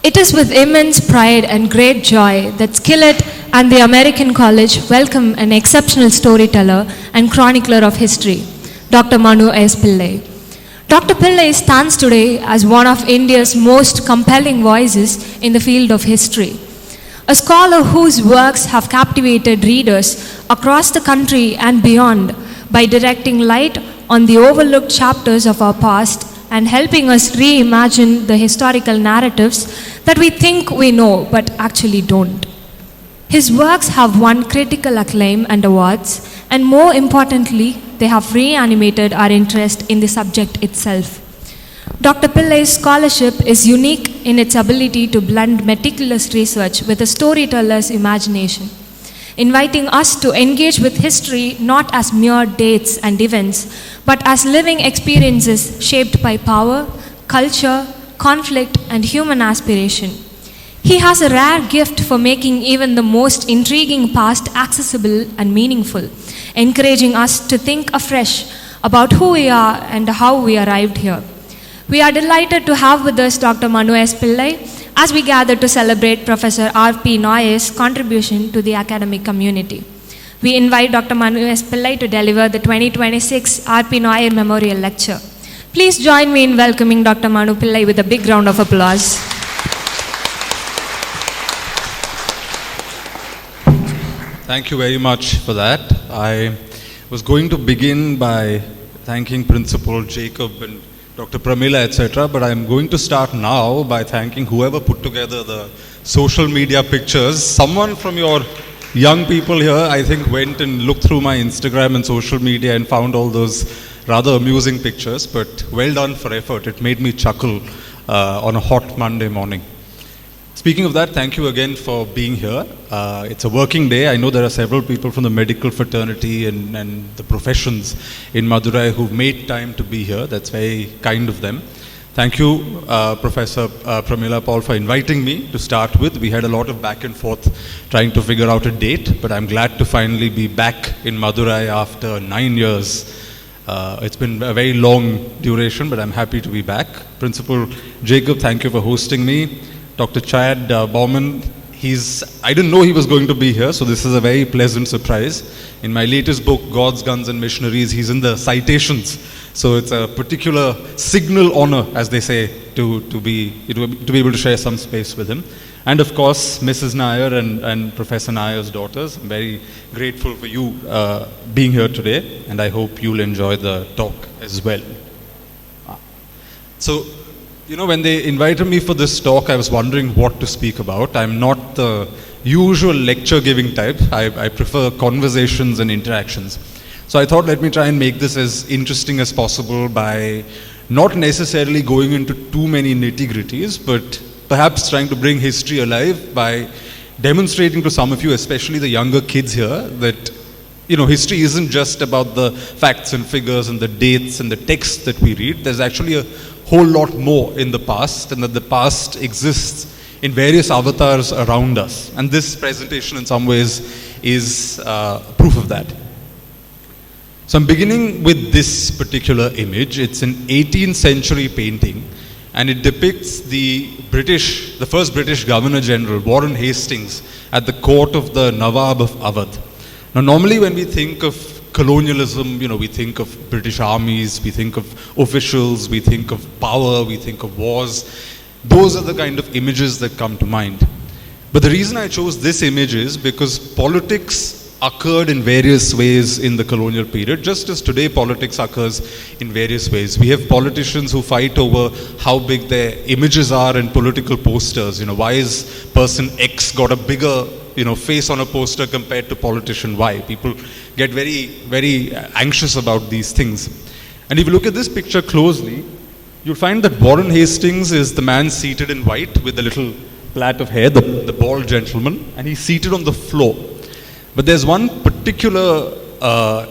It is with immense pride and great joy that SCILET and the American College welcome an exceptional storyteller and chronicler of history, Dr. Manu S. Pillai. Dr. Pillai stands today as one of India's most compelling voices in the field of history. A scholar whose works have captivated readers across the country and beyond by directing light on the overlooked chapters of our past and helping us reimagine the historical narratives that we think we know but actually don't. His works have won critical acclaim and awards, and more importantly, they have reanimated our interest in the subject itself. Dr. Pillai's scholarship is unique in its ability to blend meticulous research with a storyteller's imagination, inviting us to engage with history not as mere dates and events, but as living experiences shaped by power, culture, conflict, and human aspiration. He has a rare gift for making even the most intriguing past accessible and meaningful, encouraging us to think afresh about who we are and how we arrived here. We are delighted to have with us Dr. Manu S. Pillai as we gather to celebrate Professor R.P. Nair's contribution to the academic community. We invite Dr. Manu S. Pillai to deliver the 2026 R.P. Nair Memorial Lecture. Please join me in welcoming Dr. Manu Pillai with a big round of applause. Thank you very much for that. I was going to begin by thanking Principal Jacob and Dr. Pramila, etc., but I'm going to start now by thanking whoever put together the social media pictures. Someone from your young people here, I think, went and looked through my Instagram and social media and found all those rather amusing pictures, but well done for effort. It made me chuckle on a hot Monday morning. Speaking of that, thank you again for being here. It's a working day. I know there are several people from the medical fraternity and the professions in Madurai who've made time to be here. That's very kind of them. Thank you, Professor Pramila Paul, for inviting me to start with. We had a lot of back and forth trying to figure out a date, but I'm glad to finally be back in Madurai after 9 years. It's been a very long duration, but I'm happy to be back. Principal Jacob, thank you for hosting me. Dr. Chad Bauman, I didn't know he was going to be here, so this is a very pleasant surprise. In my latest book, Gods, Guns and Missionaries, he's in the citations. So it's a particular signal honor, as they say, to be able to share some space with him. And of course, Mrs. Nair and Professor Nair's daughters. I'm very grateful for you being here today, and I hope you'll enjoy the talk as well. So, you know, when they invited me for this talk, I was wondering what to speak about. I'm not the usual lecture-giving type. I prefer conversations and interactions. So I thought, let me try and make this as interesting as possible by not necessarily going into too many nitty-gritties, but perhaps trying to bring history alive by demonstrating to some of you, especially the younger kids here, that, you know, history isn't just about the facts and figures and the dates and the texts that we read. There's actually a whole lot more in the past, and that the past exists in various avatars around us. And this presentation in some ways is proof of that. So I'm beginning with this particular image. It's an 18th century painting, and it depicts the first British Governor General, Warren Hastings, at the court of the Nawab of Awadh. Now normally when we think of colonialism, you know, we think of British armies, we think of officials, we think of power, we think of wars. Those are the kind of images that come to mind. But the reason I chose this image is because politics occurred in various ways in the colonial period, just as today politics occurs in various ways. We have politicians who fight over how big their images are in political posters. You know, why is person X got a bigger, you know, face on a poster compared to politician Y? People get very, very anxious about these things. And if you look at this picture closely, you'll find that Warren Hastings is the man seated in white with a little plait of hair, the bald gentleman, and he's seated on the floor. But there's one particular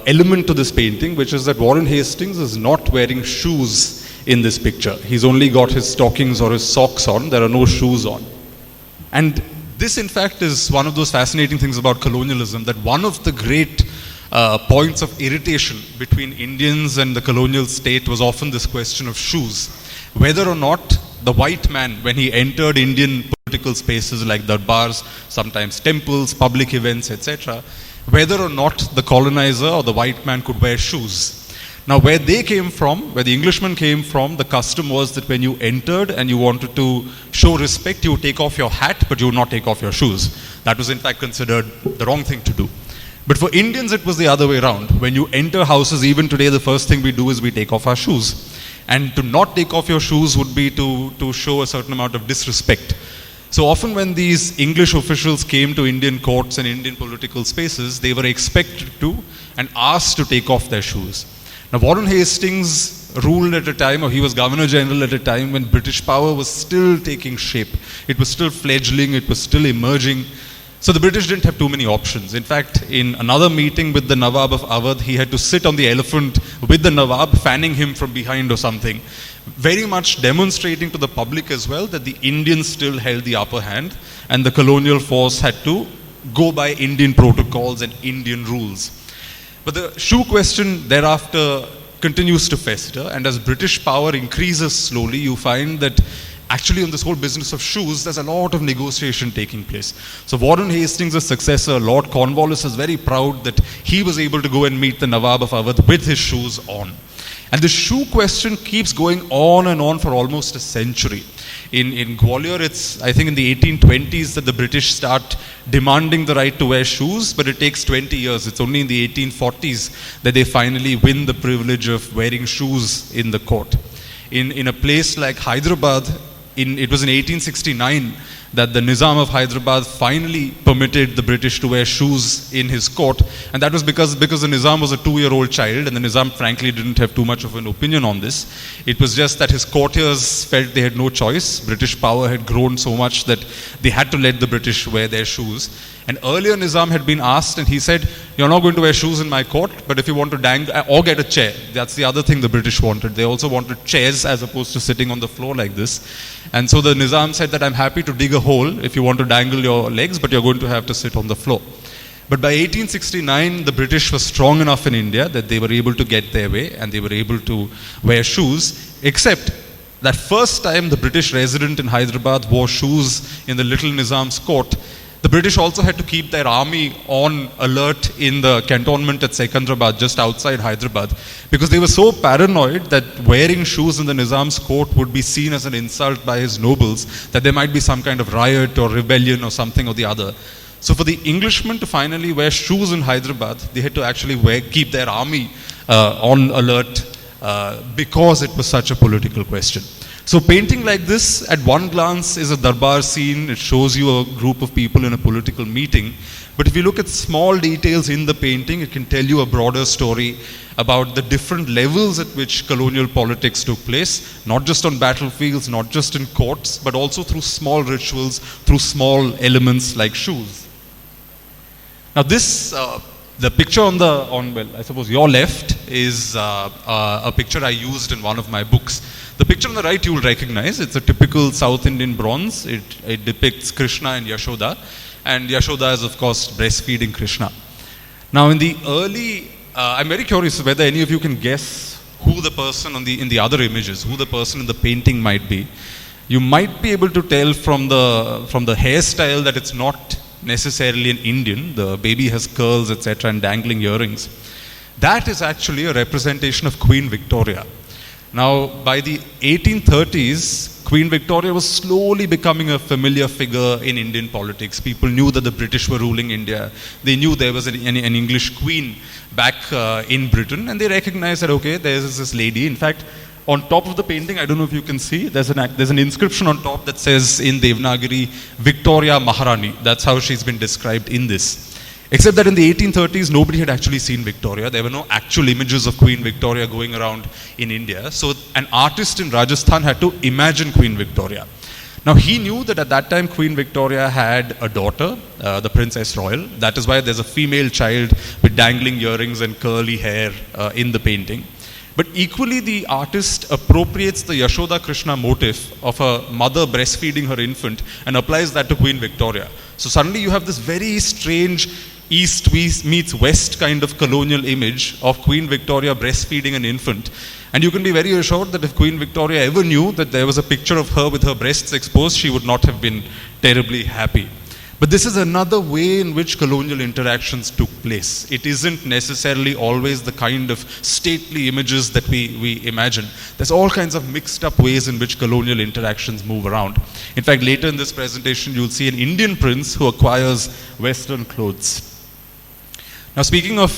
element to this painting, which is that Warren Hastings is not wearing shoes in this picture. He's only got his stockings or his socks on. There are no shoes on. And this, in fact, is one of those fascinating things about colonialism, that one of the great points of irritation between Indians and the colonial state was often this question of shoes. Whether or not the white man, when he entered Indian political spaces like darbars, sometimes temples, public events, etc., whether or not the colonizer or the white man could wear shoes. Now, where they came from, where the Englishmen came from, the custom was that when you entered and you wanted to show respect, you would take off your hat, but you would not take off your shoes. That was in fact considered the wrong thing to do. But for Indians, it was the other way around. When you enter houses, even today, the first thing we do is we take off our shoes. And to not take off your shoes would be to show a certain amount of disrespect. So often when these English officials came to Indian courts and Indian political spaces, they were expected to and asked to take off their shoes. Now, Warren Hastings ruled at a time, or he was Governor General at a time when British power was still taking shape. It was still fledgling, it was still emerging. So the British didn't have too many options. In fact, in another meeting with the Nawab of Awadh, he had to sit on the elephant with the Nawab, fanning him from behind or something, very much demonstrating to the public as well that the Indians still held the upper hand and the colonial force had to go by Indian protocols and Indian rules. But the shoe question thereafter continues to fester, and as British power increases slowly, you find that actually on this whole business of shoes, there's a lot of negotiation taking place. So Warren Hastings' successor, Lord Cornwallis, is very proud that he was able to go and meet the Nawab of Awadh with his shoes on. And the shoe question keeps going on and on for almost a century. In Gwalior, it's, I think, in the 1820s that the British start demanding the right to wear shoes, but it takes 20 years. It's only in the 1840s that they finally win the privilege of wearing shoes in the court. In a place like Hyderabad, it was in 1869 that the Nizam of Hyderabad finally permitted the British to wear shoes in his court, and that was because the Nizam was a 2-year-old child, and the Nizam frankly didn't have too much of an opinion on this. It was just that his courtiers felt they had no choice. British power had grown so much that they had to let the British wear their shoes. And earlier Nizam had been asked, and he said, "You're not going to wear shoes in my court, but if you want to dangle or get a chair." That's the other thing the British wanted. They also wanted chairs as opposed to sitting on the floor like this. And so the Nizam said that, "I'm happy to dig a hole if you want to dangle your legs, but you're going to have to sit on the floor." But by 1869, the British were strong enough in India that they were able to get their way and they were able to wear shoes, except that first time the British resident in Hyderabad wore shoes in the little Nizam's court, the British also had to keep their army on alert in the cantonment at Secunderabad, just outside Hyderabad, because they were so paranoid that wearing shoes in the Nizam's court would be seen as an insult by his nobles, that there might be some kind of riot or rebellion or something or the other. So for the Englishmen to finally wear shoes in Hyderabad, they had to actually keep their army on alert because it was such a political question. So painting like this, at one glance, is a darbar scene. It shows you a group of people in a political meeting. But if you look at small details in the painting, it can tell you a broader story about the different levels at which colonial politics took place, not just on battlefields, not just in courts, but also through small rituals, through small elements like shoes. Now this, the picture well, I suppose your left is a picture I used in one of my books. The picture on the right you will recognize. It's a typical South Indian bronze. It depicts Krishna and Yashoda. And Yashoda is, of course, breastfeeding Krishna. Now, in the early, I'm very curious whether any of you can guess who the person in the other images, who the person in the painting might be. You might be able to tell from the hairstyle that it's not necessarily an Indian. The baby has curls, etc., and dangling earrings. That is actually a representation of Queen Victoria. Now, by the 1830s, Queen Victoria was slowly becoming a familiar figure in Indian politics. People knew that the British were ruling India. They knew there was an English queen back in Britain, and they recognized that, okay, there's this lady. In fact, on top of the painting, I don't know if you can see, there's an inscription on top that says in Devanagari, Victoria Maharani. That's how she's been described in this. Except that in the 1830s, nobody had actually seen Victoria. There were no actual images of Queen Victoria going around in India. So an artist in Rajasthan had to imagine Queen Victoria. Now he knew that at that time Queen Victoria had a daughter, the Princess Royal. That is why there's a female child with dangling earrings and curly hair in the painting. But equally, the artist appropriates the Yashoda Krishna motif of a mother breastfeeding her infant and applies that to Queen Victoria. So suddenly you have this very strange East meets West kind of colonial image of Queen Victoria breastfeeding an infant. And you can be very assured that if Queen Victoria ever knew that there was a picture of her with her breasts exposed, she would not have been terribly happy. But this is another way in which colonial interactions took place. It isn't necessarily always the kind of stately images that we imagine. There's all kinds of mixed up ways in which colonial interactions move around. In fact, later in this presentation, you'll see an Indian prince who acquires Western clothes. Now, speaking of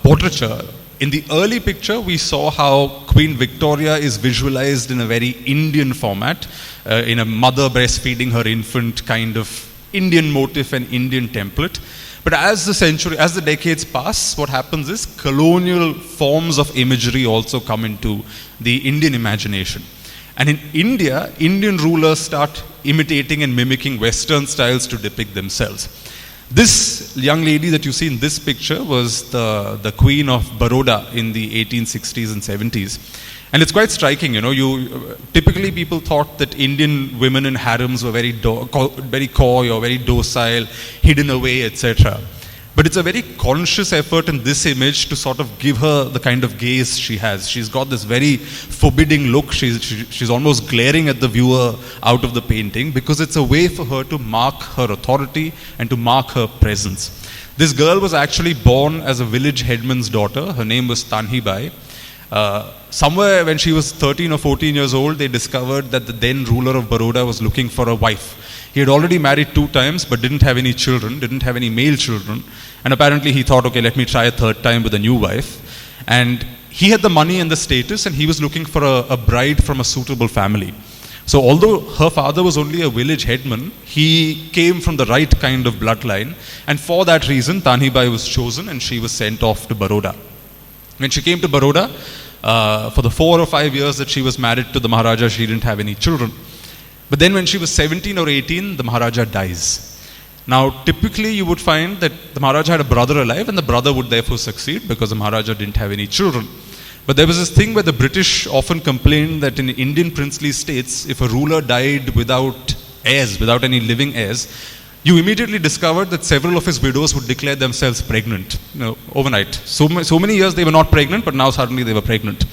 portraiture, in the early picture, we saw how Queen Victoria is visualized in a very Indian format, in a mother breastfeeding her infant kind of Indian motif and Indian template. But as the decades pass, what happens is colonial forms of imagery also come into the Indian imagination. And in India, Indian rulers start imitating and mimicking Western styles to depict themselves. This young lady that you see in this picture was the Queen of Baroda in the 1860s and 70s. And it's quite striking, typically people thought that Indian women in harems were very coy or very docile, hidden away, etc. But it's a very conscious effort in this image to sort of give her the kind of gaze she has. She's got this very forbidding look. She's almost glaring at the viewer out of the painting because it's a way for her to mark her authority and to mark her presence. This girl was actually born as a village headman's daughter. Her name was Tanhibai. Somewhere when she was 13 or 14 years old, they discovered that the then ruler of Baroda was looking for a wife. He had already married 2 times but didn't have any children, didn't have any male children. And apparently he thought, okay, let me try a 3rd time with a new wife. And he had the money and the status, and he was looking for a bride from a suitable family. So although her father was only a village headman, he came from the right kind of bloodline. And for that reason, Tanhibai was chosen and she was sent off to Baroda. When she came to Baroda, for the 4 or 5 years that she was married to the Maharaja, she didn't have any children. But then when she was 17 or 18, the Maharaja dies. Now, typically you would find that the Maharaja had a brother alive and the brother would therefore succeed because the Maharaja didn't have any children. But there was this thing where the British often complained that in Indian princely states, if a ruler died without heirs, without any living heirs, you immediately discovered that several of his widows would declare themselves pregnant, overnight. So many years they were not pregnant, but now suddenly they were pregnant.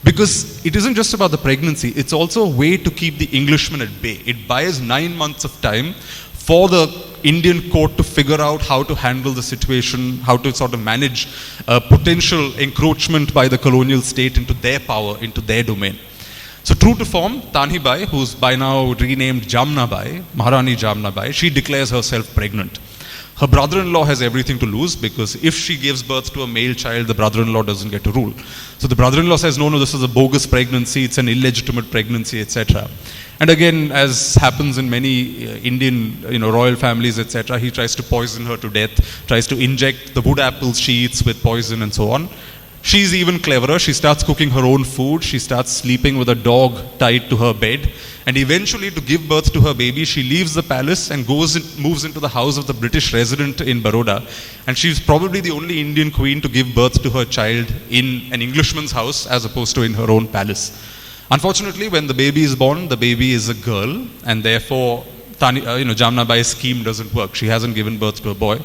Because it isn't just about the pregnancy, it's also a way to keep the Englishman at bay. It buys 9 months of time for the Indian court to figure out how to handle the situation, how to sort of manage potential encroachment by the colonial state into their power, into their domain. So true to form, Tanhibai, who's by now renamed Jamnabai, Maharani Jamnabai, she declares herself pregnant. Her brother-in-law has everything to lose because if she gives birth to a male child, the brother-in-law doesn't get to rule. So the brother-in-law says, no, this is a bogus pregnancy, it's an illegitimate pregnancy, etc. And again, as happens in many Indian royal families, etc., he tries to poison her to death, tries to inject the wood apples she eats with poison and so on. She's even cleverer. She starts cooking her own food. She starts sleeping with a dog tied to her bed. And eventually, to give birth to her baby, she leaves the palace and moves into the house of the British resident in Baroda. And she's probably the only Indian queen to give birth to her child in an Englishman's house as opposed to in her own palace. Unfortunately, when the baby is born, the baby is a girl. And therefore, Jamnabai's scheme doesn't work. She hasn't given birth to a boy.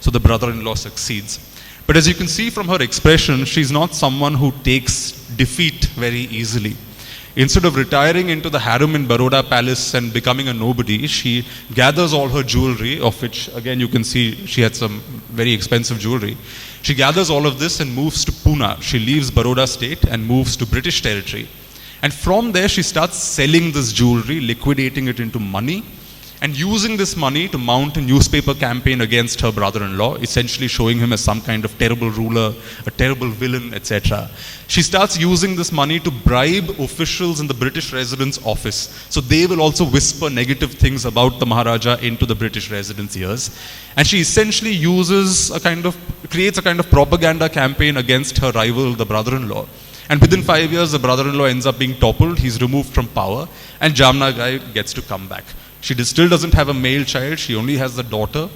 So the brother-in-law succeeds. But as you can see from her expression, she's not someone who takes defeat very easily. Instead of retiring into the harem in Baroda Palace and becoming a nobody, she gathers all her jewelry, of which, again, you can see she had some very expensive jewelry. She gathers all of this and moves to Pune. She leaves Baroda state and moves to British territory. And from there, she starts selling this jewelry, liquidating it into money, and using this money to mount a newspaper campaign against her brother-in-law, essentially showing him as some kind of terrible ruler, a terrible villain, etc. She starts using this money to bribe officials in the British resident's office. So they will also whisper negative things about the Maharaja into the British resident's ears. And she essentially creates a kind of propaganda campaign against her rival, the brother-in-law. And within 5 years, the brother-in-law ends up being toppled, he's removed from power, and Jamnabai gets to come back. She still doesn't have a male child, she only has the daughter.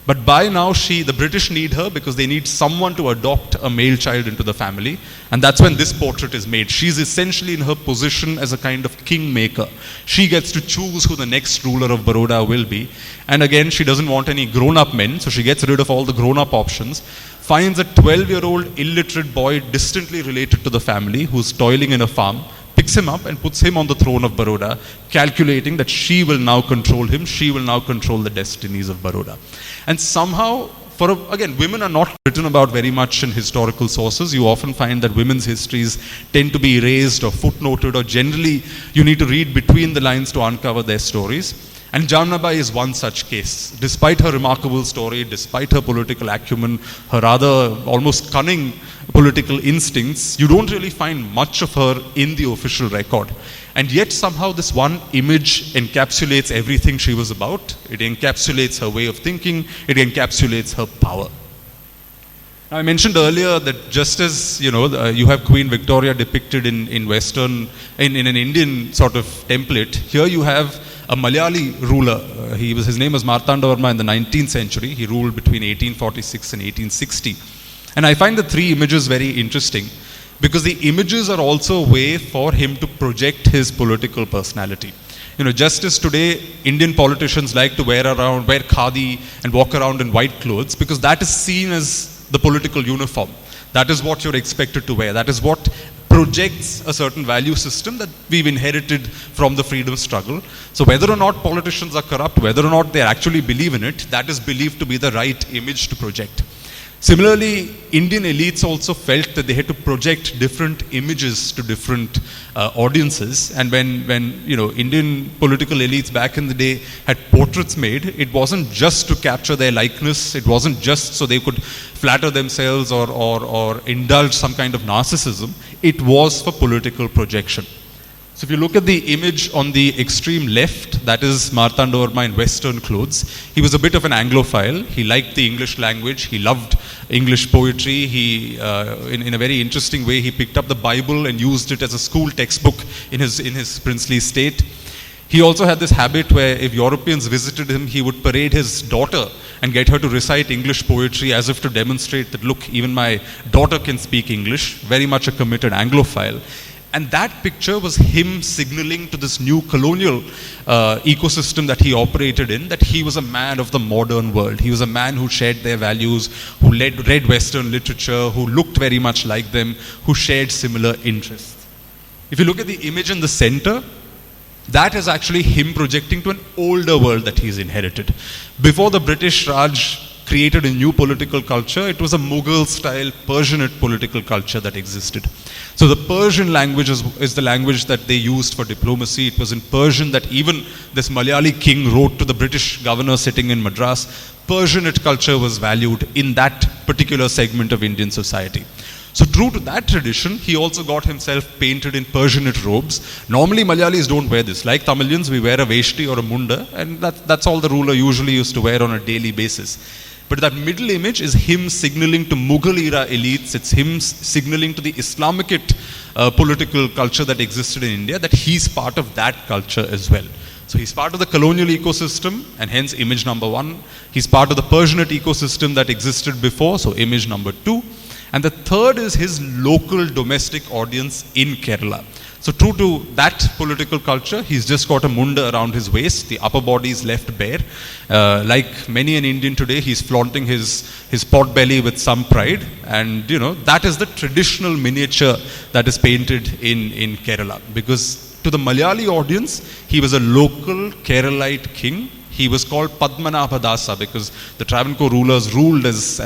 But by now, the British need her because they need someone to adopt a male child into the family. And that's when this portrait is made. She's essentially in her position as a kind of kingmaker. She gets to choose who the next ruler of Baroda will be. And again, she doesn't want any grown-up men, so she gets rid of all the grown-up options, finds a 12-year-old illiterate boy distantly related to the family who's toiling in a farm, picks him up and puts him on the throne of Baroda, calculating that she will now control him, she will now control the destinies of Baroda. And somehow, again, women are not written about very much in historical sources. You often find that women's histories tend to be erased or footnoted, or generally you need to read between the lines to uncover their stories. And Jamnabai is one such case. Despite her remarkable story, despite her political acumen, her rather almost cunning political instincts, you don't really find much of her in the official record. And yet somehow this one image encapsulates everything she was about. It encapsulates her way of thinking. It encapsulates her power. Now, I mentioned earlier that just as you have Queen Victoria depicted in an Indian sort of template, here you have a Malayali ruler. His name was Martandavarma in the 19th century. He ruled between 1846 and 1860. And I find the three images very interesting because the images are also a way for him to project his political personality. Just as today Indian politicians like to wear khadi and walk around in white clothes because that is seen as the political uniform. That is what you're expected to wear. That is what projects a certain value system that we've inherited from the freedom struggle. So whether or not politicians are corrupt, whether or not they actually believe in it, that is believed to be the right image to project. Similarly, Indian elites also felt that they had to project different images to different audiences. And when Indian political elites back in the day had portraits made, it wasn't just to capture their likeness. It wasn't just so they could flatter themselves or indulge some kind of narcissism. It was for political projection. So if you look at the image on the extreme left, that is Martandavarma in Western clothes. He was a bit of an Anglophile. He liked the English language. He loved English poetry. He, in a very interesting way, he picked up the Bible and used it as a school textbook in his princely state. He also had this habit where if Europeans visited him, he would parade his daughter and get her to recite English poetry as if to demonstrate that, look, even my daughter can speak English. Very much a committed Anglophile. And that picture was him signaling to this new colonial ecosystem that he operated in, that he was a man of the modern world. He was a man who shared their values, who read Western literature, who looked very much like them, who shared similar interests. If you look at the image in the center, that is actually him projecting to an older world that he's inherited. Before the British Raj created a new political culture, it was a Mughal-style Persianate political culture that existed. So the Persian language is the language that they used for diplomacy. It was in Persian that even this Malayali king wrote to the British governor sitting in Madras. Persianate culture was valued in that particular segment of Indian society. So true to that tradition, he also got himself painted in Persianate robes. Normally Malayalis don't wear this. Like Tamilians, we wear a veshti or a munda, and that's all the ruler usually used to wear on a daily basis. But that middle image is him signaling to Mughal era elites. It's him signaling to the Islamicate political culture that existed in India that he's part of that culture as well. So he's part of the colonial ecosystem, and hence image number one. He's part of the Persianate ecosystem that existed before, so image number two. And the third is his local domestic audience in Kerala. So true to that political culture, he's just got a munda around his waist. The upper body is left bare. Like many an Indian today, he's flaunting his pot belly with some pride. And that is the traditional miniature that is painted in Kerala. Because to the Malayali audience, he was a local Keralite king. He was called Padmanabhan Nair because the Travancore rulers ruled as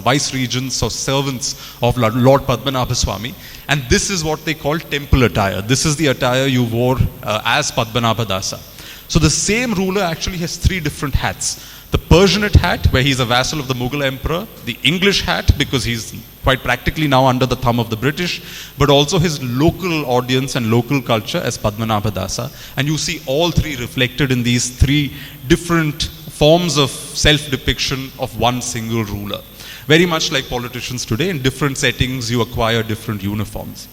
vice regents or servants of Lord Padmanabha Swami. And this is what they call temple attire. This is the attire you wore as Padmanabhan Nair. So the same ruler actually has three different hats. The Persianate hat, where he's a vassal of the Mughal emperor. The English hat, because he's quite practically now under the thumb of the British. But also his local audience and local culture as Padmanabhan Nair. And you see all three reflected in these three different forms of self-depiction of one single ruler. Very much like politicians today, in different settings you acquire different uniforms.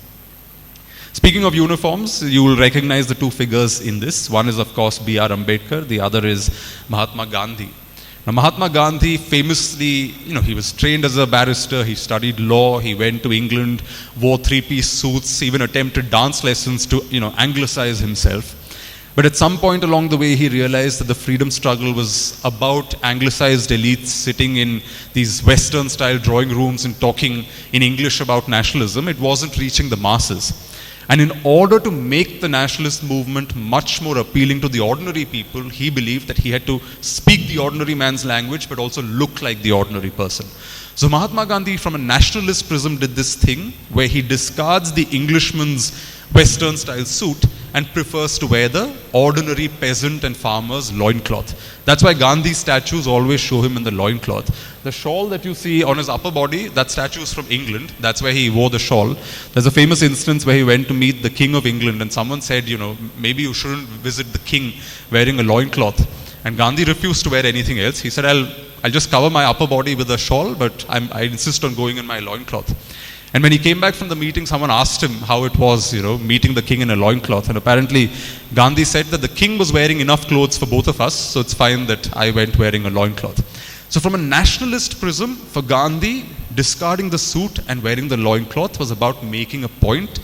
Speaking of uniforms, you will recognize the two figures in this. One is, of course, B.R. Ambedkar. The other is Mahatma Gandhi. Now, Mahatma Gandhi famously, he was trained as a barrister, he studied law, he went to England, wore three-piece suits, even attempted dance lessons to, anglicize himself. But at some point along the way, he realized that the freedom struggle was about anglicized elites sitting in these Western-style drawing rooms and talking in English about nationalism. It wasn't reaching the masses. And in order to make the nationalist movement much more appealing to the ordinary people, he believed that he had to speak the ordinary man's language, but also look like the ordinary person. So Mahatma Gandhi, from a nationalist prism, did this thing where he discards the Englishman's Western-style suit and prefers to wear the ordinary peasant and farmer's loincloth. That's why Gandhi's statues always show him in the loincloth. The shawl that you see on his upper body, that statue is from England. That's where he wore the shawl. There's a famous instance where he went to meet the King of England, and someone said, maybe you shouldn't visit the king wearing a loincloth. And Gandhi refused to wear anything else. He said, I'll just cover my upper body with a shawl, but I insist on going in my loincloth. And when he came back from the meeting, someone asked him how it was, meeting the king in a loincloth. And apparently, Gandhi said that the king was wearing enough clothes for both of us, so it's fine that I went wearing a loincloth. So from a nationalist prism, for Gandhi, discarding the suit and wearing the loincloth was about making a point,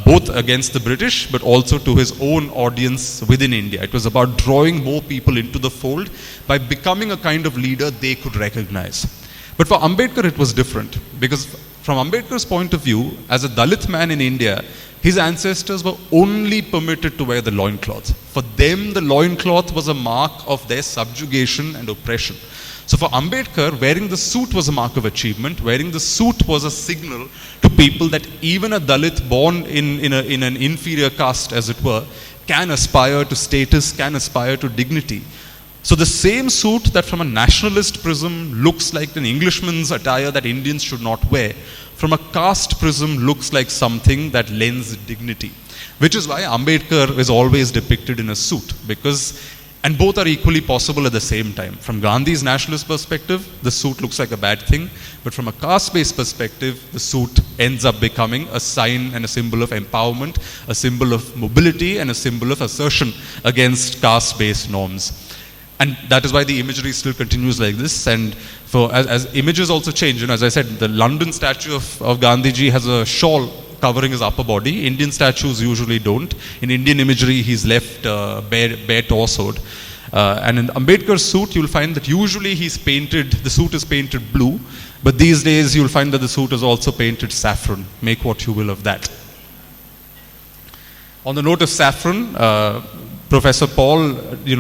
both against the British, but also to his own audience within India. It was about drawing more people into the fold by becoming a kind of leader they could recognize. But for Ambedkar, it was different, because from Ambedkar's point of view, as a Dalit man in India, his ancestors were only permitted to wear the loincloth. For them, the loincloth was a mark of their subjugation and oppression. So for Ambedkar, wearing the suit was a mark of achievement. Wearing the suit was a signal to people that even a Dalit born in an inferior caste, as it were, can aspire to status, can aspire to dignity. So the same suit that from a nationalist prism looks like an Englishman's attire that Indians should not wear, from a caste prism looks like something that lends dignity. Which is why Ambedkar is always depicted in a suit, and both are equally possible at the same time. From Gandhi's nationalist perspective, the suit looks like a bad thing, but from a caste-based perspective, the suit ends up becoming a sign and a symbol of empowerment, a symbol of mobility, and a symbol of assertion against caste-based norms. And that is why the imagery still continues like this. And as images also change, as I said, the London statue of Gandhiji has a shawl covering his upper body. Indian statues usually don't. In Indian imagery, he's left bare torsoed. And in Ambedkar's suit, you'll find that usually the suit is painted blue, but these days you'll find that the suit is also painted saffron. Make what you will of that. On the note of saffron, Professor Paul,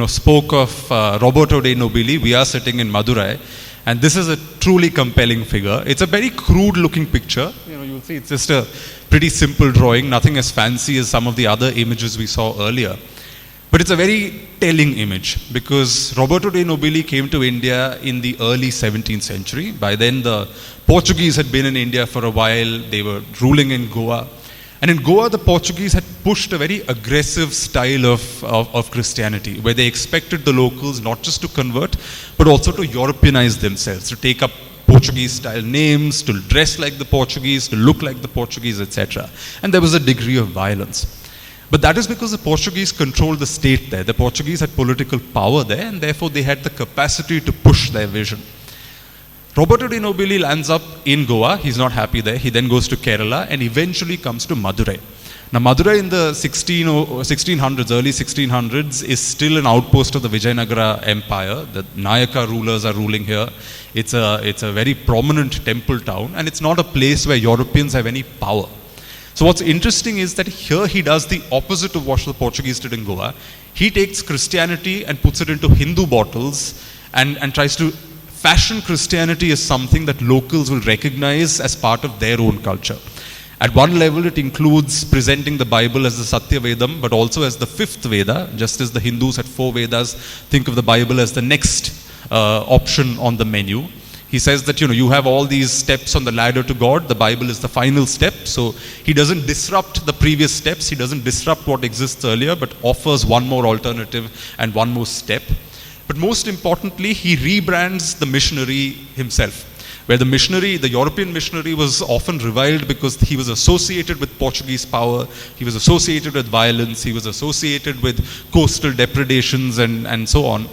spoke of Roberto de Nobili. We are sitting in Madurai, and this is a truly compelling figure. It's a very crude-looking picture. You'll see it's just a pretty simple drawing, nothing as fancy as some of the other images we saw earlier. But it's a very telling image, because Roberto de Nobili came to India in the early 17th century. By then, the Portuguese had been in India for a while. They were ruling in Goa. And in Goa, the Portuguese had pushed a very aggressive style of Christianity, where they expected the locals not just to convert, but also to Europeanize themselves, to take up Portuguese-style names, to dress like the Portuguese, to look like the Portuguese, etc. And there was a degree of violence. But that is because the Portuguese controlled the state there. The Portuguese had political power there, and therefore they had the capacity to push their vision. Roberto de Nobili lands up in Goa. He's not happy there. He then goes to Kerala and eventually comes to Madurai. Now, Madurai in the 1600s, early 1600s, is still an outpost of the Vijayanagara Empire. The Nayaka rulers are ruling here. It's a very prominent temple town, and it's not a place where Europeans have any power. So what's interesting is that here he does the opposite of what the Portuguese did in Goa. He takes Christianity and puts it into Hindu bottles and tries to fashion Christianity as something that locals will recognize as part of their own culture. At one level, it includes presenting the Bible as the Satya Vedam, but also as the fifth Veda. Just as the Hindus had 4 Vedas, think of the Bible as the next option on the menu. He says that, you have all these steps on the ladder to God. The Bible is the final step. So he doesn't disrupt the previous steps. He doesn't disrupt what exists earlier, but offers one more alternative and one more step. But most importantly, he rebrands the missionary himself. Where the European missionary was often reviled because he was associated with Portuguese power, he was associated with violence, he was associated with coastal depredations and so on.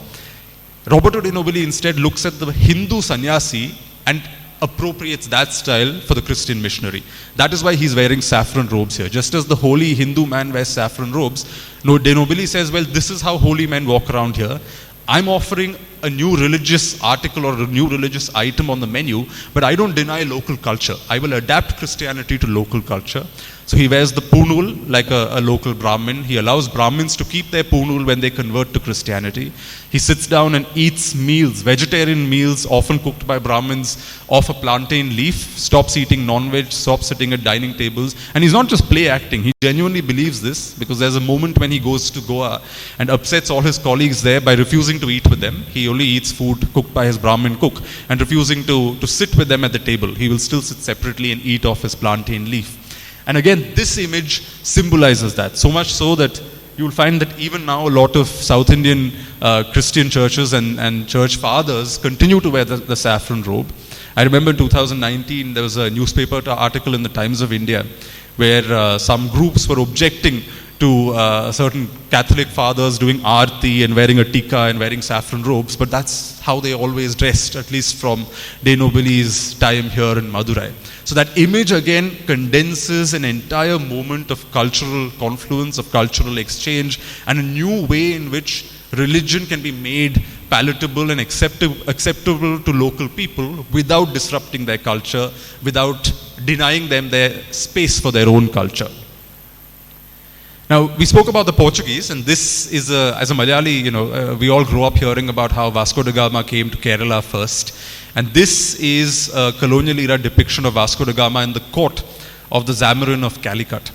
Roberto de Nobili instead looks at the Hindu sannyasi and appropriates that style for the Christian missionary. That is why he's wearing saffron robes here. Just as the holy Hindu man wears saffron robes, de Nobili says, well, this is how holy men walk around here. I'm offering a new religious article or a new religious item on the menu, but I don't deny local culture. I will adapt Christianity to local culture. So he wears the punul like a local Brahmin. He allows Brahmins to keep their punul when they convert to Christianity. He sits down and eats meals, vegetarian meals often cooked by Brahmins off a plantain leaf, stops eating non-veg, stops sitting at dining tables. And he's not just play acting. He genuinely believes this because there's a moment when he goes to Goa and upsets all his colleagues there by refusing to eat with them. He only eats food cooked by his Brahmin cook and refusing to sit with them at the table. He will still sit separately and eat off his plantain leaf. And again, this image symbolizes that, so much so that you will find that even now a lot of South Indian Christian churches and church fathers continue to wear the saffron robe. I remember in 2019 there was a newspaper article in the Times of India where some groups were objecting to certain Catholic fathers doing aarti and wearing a tikka and wearing saffron robes, but that's how they always dressed, at least from De Nobili's time here in Madurai. So that image again condenses an entire moment of cultural confluence, of cultural exchange, and a new way in which religion can be made palatable and acceptable to local people without disrupting their culture, without denying them their space for their own culture. Now, we spoke about the Portuguese, and this is, as a Malayali, we all grew up hearing about how Vasco da Gama came to Kerala first. And this is a colonial era depiction of Vasco da Gama in the court of the Zamarin of Calicut.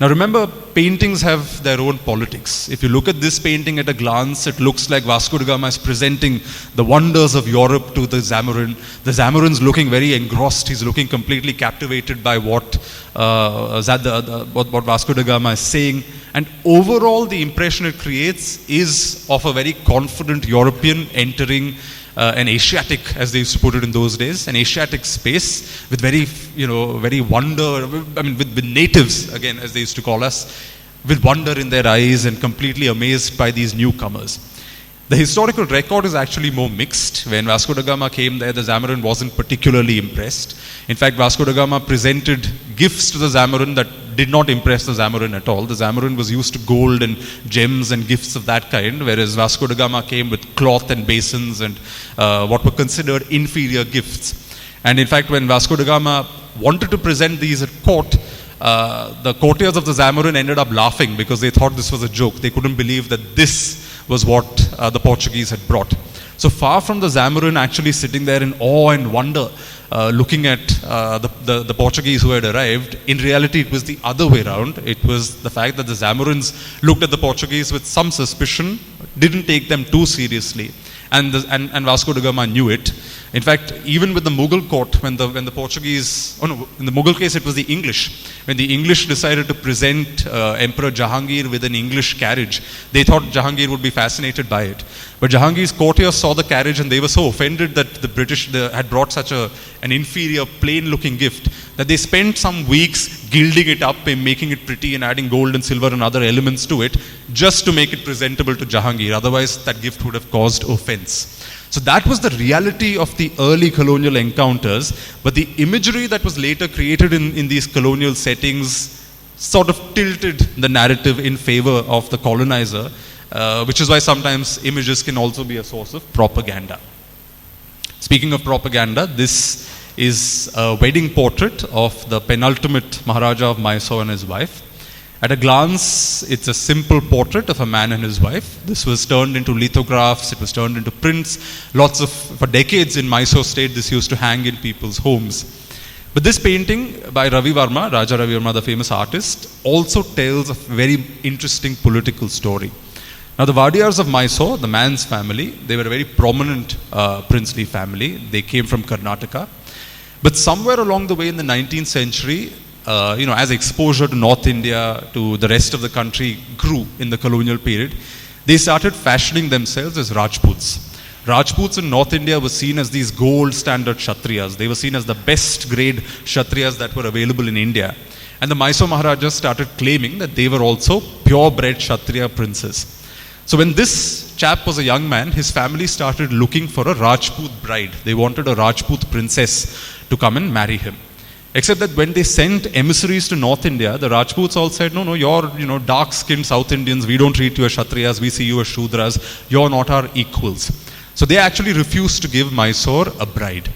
Now remember, paintings have their own politics. If you look at this painting at a glance, it looks like Vasco da Gama is presenting the wonders of Europe to the Zamarin. The Zamarin's looking very engrossed. He's looking completely captivated by what Vasco da Gama is saying. And overall, the impression it creates is of a very confident European entering an Asiatic, as they used to put it in those days, an Asiatic space with very wonder, with natives, again, as they used to call us, with wonder in their eyes and completely amazed by these newcomers. The historical record is actually more mixed. When Vasco da Gama came there, the Zamarin wasn't particularly impressed. In fact, Vasco da Gama presented gifts to the Zamarin that did not impress the Zamarin at all. The Zamarin was used to gold and gems and gifts of that kind, whereas Vasco da Gama came with cloth and basins and what were considered inferior gifts. And in fact, when Vasco da Gama wanted to present these at court, the courtiers of the Zamarin ended up laughing because they thought this was a joke. They couldn't believe that this was what the Portuguese had brought. So far from the Zamarin actually sitting there in awe and wonder, looking at the Portuguese who had arrived, in reality it was the other way around. It was the fact that the Zamarins looked at the Portuguese with some suspicion, didn't take them too seriously, and Vasco da Gama knew it. In fact, even with the Mughal court, when the Portuguese, in the Mughal case it was the English. When the English decided to present Emperor Jahangir with an English carriage, they thought Jahangir would be fascinated by it. But Jahangir's courtiers saw the carriage and they were so offended that the British had brought such an inferior, plain-looking gift that they spent some weeks gilding it up and making it pretty and adding gold and silver and other elements to it just to make it presentable to Jahangir. Otherwise, that gift would have caused offense. So that was the reality of the early colonial encounters, but the imagery that was later created in these colonial settings sort of tilted the narrative in favor of the colonizer, which is why sometimes images can also be a source of propaganda. Speaking of propaganda, this is a wedding portrait of the penultimate Maharaja of Mysore and his wife. At a glance, it's a simple portrait of a man and his wife. This was turned into lithographs, it was turned into prints. For decades in Mysore state, this used to hang in people's homes. But this painting by Ravi Varma, Raja Ravi Varma, the famous artist, also tells a very interesting political story. Now the Vadiyars of Mysore, the man's family, they were a very prominent princely family. They came from Karnataka. But somewhere along the way in the 19th century, as exposure to North India, to the rest of the country grew in the colonial period, they started fashioning themselves as Rajputs. Rajputs in North India were seen as these gold standard Kshatriyas. They were seen as the best grade Kshatriyas that were available in India. And the Mysore Maharajas started claiming that they were also purebred Kshatriya princes. So when this chap was a young man, his family started looking for a Rajput bride. They wanted a Rajput princess to come and marry him. Except that when they sent emissaries to North India, the Rajputs all said, no, you're dark-skinned South Indians, we don't treat you as Kshatriyas, we see you as Shudras, you're not our equals. So they actually refused to give Mysore a bride.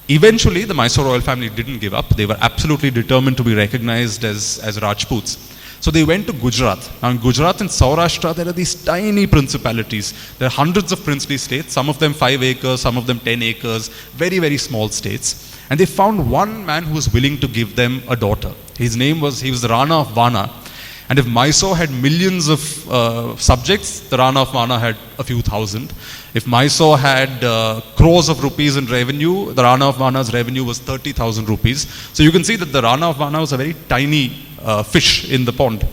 Eventually, the Mysore royal family didn't give up. They were absolutely determined to be recognized as Rajputs. So they went to Gujarat. Now in Gujarat and Saurashtra, there are these tiny principalities. There are hundreds of princely states, some of them 5 acres, some of them 10 acres, very, very small states. And they found one man who was willing to give them a daughter. He was the Rana of Vana. And if Mysore had millions of subjects, the Rana of Vana had a few thousand. If Mysore had crores of rupees in revenue, the Rana of Vana's revenue was 30,000 rupees. So you can see that the Rana of Vana was a very tiny fish in the pond.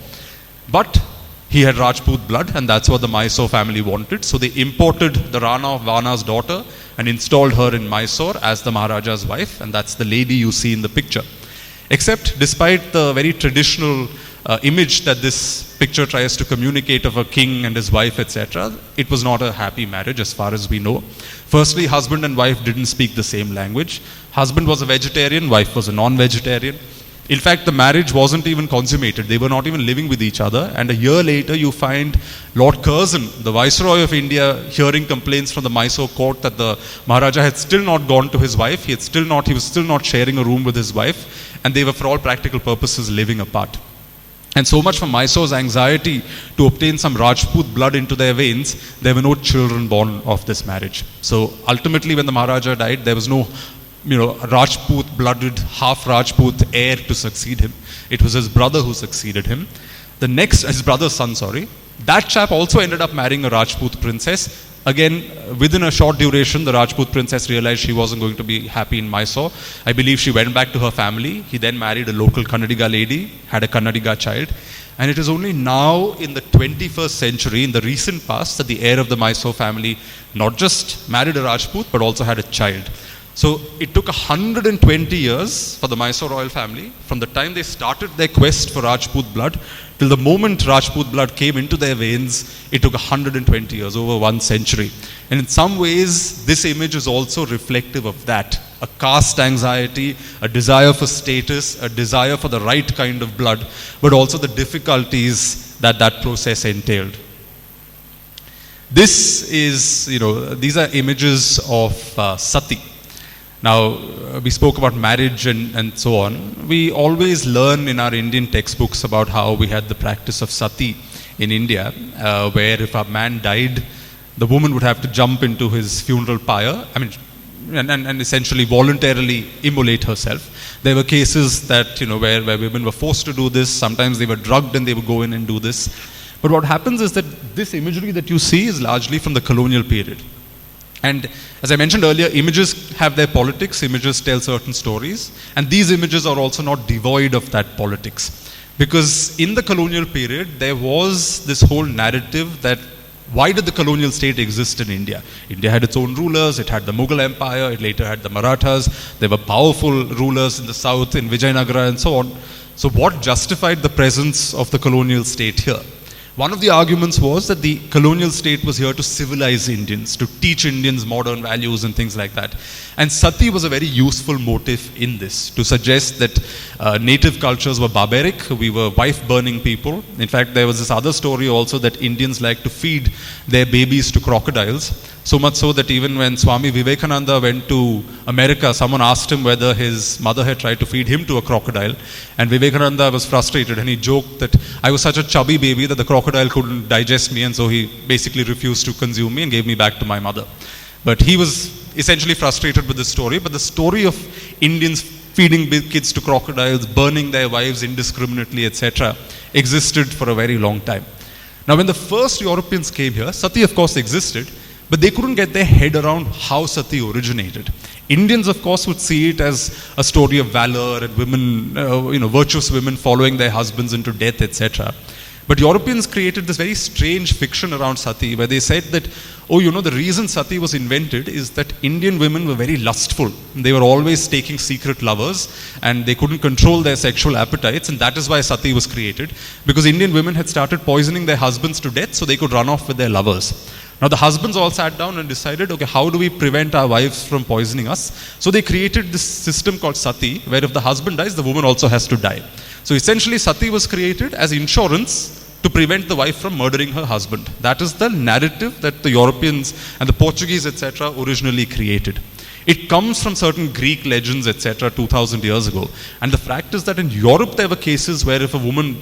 But he had Rajput blood, and that's what the Mysore family wanted. So they imported the Rana of Vana's daughter and installed her in Mysore as the Maharaja's wife, and that's the lady you see in the picture. Except, despite the very traditional image that this picture tries to communicate of a king and his wife, etc., it was not a happy marriage as far as we know. Firstly, husband and wife didn't speak the same language. Husband was a vegetarian, wife was a non-vegetarian. In fact, the marriage wasn't even consummated. They were not even living with each other. And a year later, you find Lord Curzon, the Viceroy of India, hearing complaints from the Mysore court that the Maharaja had still not gone to his wife. He was still not sharing a room with his wife. And they were, for all practical purposes, living apart. And so much for Mysore's anxiety to obtain some Rajput blood into their veins, there were no children born of this marriage. So ultimately, when the Maharaja died, there was no Rajput-blooded, half-Rajput heir to succeed him. It was his brother who succeeded him. His brother's son, that chap also ended up marrying a Rajput princess. Again, within a short duration, the Rajput princess realized she wasn't going to be happy in Mysore. I believe she went back to her family. He then married a local Kannadiga lady, had a Kannadiga child. And it is only now in the 21st century, in the recent past, that the heir of the Mysore family not just married a Rajput, but also had a child. So it took 120 years for the Mysore royal family, from the time they started their quest for Rajput blood, till the moment Rajput blood came into their veins, it took 120 years, over 1 century. And in some ways, this image is also reflective of that. A caste anxiety, a desire for status, a desire for the right kind of blood, but also the difficulties that that process entailed. These are images of Sati. Now, we spoke about marriage and so on. We always learn in our Indian textbooks about how we had the practice of sati in India, where if a man died, the woman would have to jump into his funeral pyre, and essentially voluntarily immolate herself. There were cases that, where women were forced to do this. Sometimes they were drugged and they would go in and do this. But what happens is that this imagery that you see is largely from the colonial period. And as I mentioned earlier, images have their politics, images tell certain stories, and these images are also not devoid of that politics. Because in the colonial period, there was this whole narrative that why did the colonial state exist in India? India had its own rulers, it had the Mughal Empire, it later had the Marathas, there were powerful rulers in the south, in Vijayanagara and so on. So what justified the presence of the colonial state here? One of the arguments was that the colonial state was here to civilize Indians, to teach Indians modern values and things like that. And sati was a very useful motif in this, to suggest that native cultures were barbaric, we were wife-burning people. In fact, there was this other story also that Indians like to feed their babies to crocodiles. So much so that even when Swami Vivekananda went to America, someone asked him whether his mother had tried to feed him to a crocodile. And Vivekananda was frustrated and he joked that I was such a chubby baby that the crocodile couldn't digest me, and so he basically refused to consume me and gave me back to my mother. But he was essentially frustrated with this story. But the story of Indians feeding big kids to crocodiles, burning their wives indiscriminately, etc., existed for a very long time. Now when the first Europeans came here, sati of course existed, but they couldn't get their head around how sati originated. Indians, of course, would see it as a story of valor and women, virtuous women following their husbands into death, etc. But Europeans created this very strange fiction around sati, where they said that, the reason sati was invented is that Indian women were very lustful. They were always taking secret lovers, and they couldn't control their sexual appetites, and that is why sati was created, because Indian women had started poisoning their husbands to death so they could run off with their lovers. Now the husbands all sat down and decided, okay, how do we prevent our wives from poisoning us? So they created this system called sati, where if the husband dies, the woman also has to die. So essentially sati was created as insurance to prevent the wife from murdering her husband. That is the narrative that the Europeans and the Portuguese, etc., originally created. It comes from certain Greek legends, etc., 2000 years ago. And the fact is that in Europe there were cases where if a woman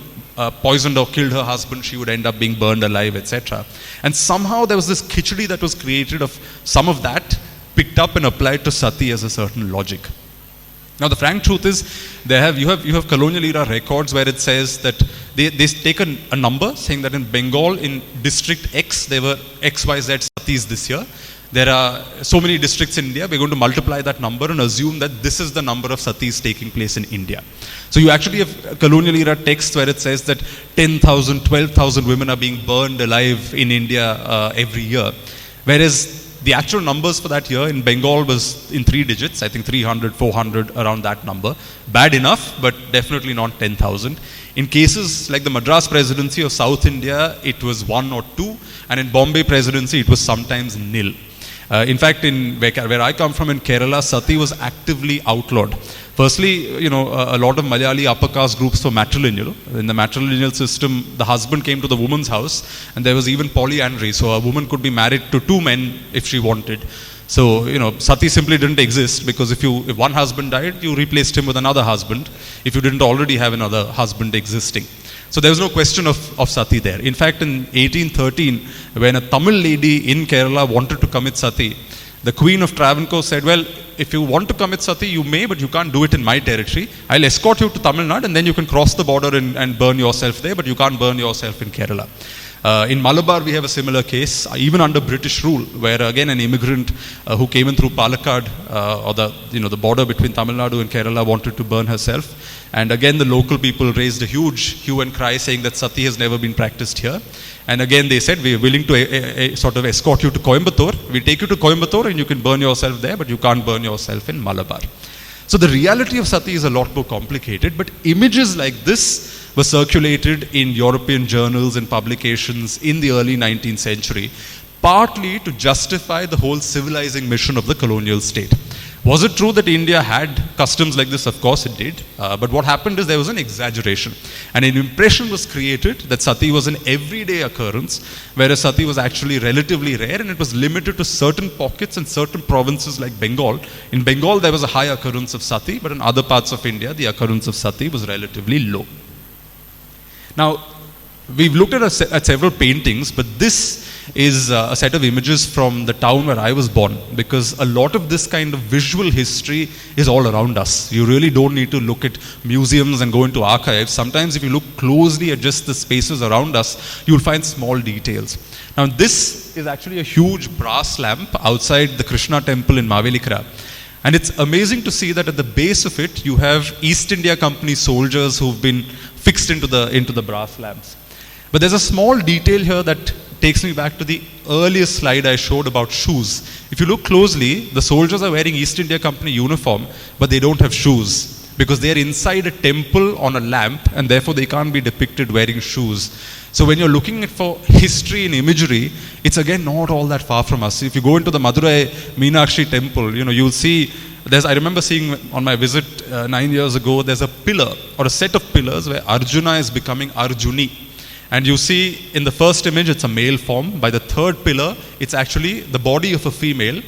poisoned or killed her husband, she would end up being burned alive, etc. And somehow there was this khichdi that was created of some of that picked up and applied to sati as a certain logic. Now the frank truth is, you have colonial era records where it says that they take a number saying that in Bengal, in district X, there were XYZ satis this year. There are so many districts in India, we're going to multiply that number and assume that this is the number of satis taking place in India. So you actually have colonial era text where it says that 10,000, 12,000 women are being burned alive in India every year. Whereas the actual numbers for that year in Bengal was in 3 digits, I think 300, 400, around that number. Bad enough, but definitely not 10,000. In cases like the Madras presidency of South India, it was 1 or 2, and in Bombay presidency, it was sometimes nil. In fact, in where I come from in Kerala, sati was actively outlawed. Firstly, a lot of Malayali upper caste groups were matrilineal. In the matrilineal system, the husband came to the woman's house, and there was even polyandry. So a woman could be married to 2 men if she wanted. So, sati simply didn't exist, because if one husband died, you replaced him with another husband if you didn't already have another husband existing. So there was no question of sati there. In fact, in 1813, when a Tamil lady in Kerala wanted to commit sati, the Queen of Travancore said, well, if you want to commit sati, you may, but you can't do it in my territory. I'll escort you to Tamil Nadu, and then you can cross the border and burn yourself there, but you can't burn yourself in Kerala. In Malabar, we have a similar case, even under British rule, where again an immigrant who came in through Palakkad, or the border between Tamil Nadu and Kerala, wanted to burn herself. And again, the local people raised a huge hue and cry saying that sati has never been practiced here. And again, they said, we are willing to sort of escort you to Coimbatore. We'll take you to Coimbatore and you can burn yourself there, but you can't burn yourself in Malabar. So the reality of sati is a lot more complicated, but images like this were circulated in European journals and publications in the early 19th century, partly to justify the whole civilizing mission of the colonial state. Was it true that India had customs like this? Of course it did. But what happened is there was an exaggeration. And an impression was created that sati was an everyday occurrence, whereas sati was actually relatively rare, and it was limited to certain pockets and certain provinces like Bengal. In Bengal, there was a high occurrence of sati, but in other parts of India, the occurrence of sati was relatively low. Now, we've looked at several paintings, but this is a set of images from the town where I was born, because a lot of this kind of visual history is all around us. You really don't need to look at museums and go into archives. Sometimes if you look closely at just the spaces around us, you'll find small details. Now, this is actually a huge brass lamp outside the Krishna temple in Mavelikara. And it's amazing to see that at the base of it, you have East India Company soldiers who've been fixed into the brass lamps. But there's a small detail here that takes me back to the earliest slide I showed about shoes. If you look closely, the soldiers are wearing East India Company uniform, but they don't have shoes, because they are inside a temple on a lamp, and therefore they can't be depicted wearing shoes. So when you're looking for history and imagery, it's again not all that far from us. If you go into the Madurai Meenakshi temple, you'll see, I remember seeing on my visit 9 years ago, there's a pillar or a set of pillars where Arjuna is becoming Arjuni. And you see in the first image, it's a male form. By the third pillar, it's actually the body of a female,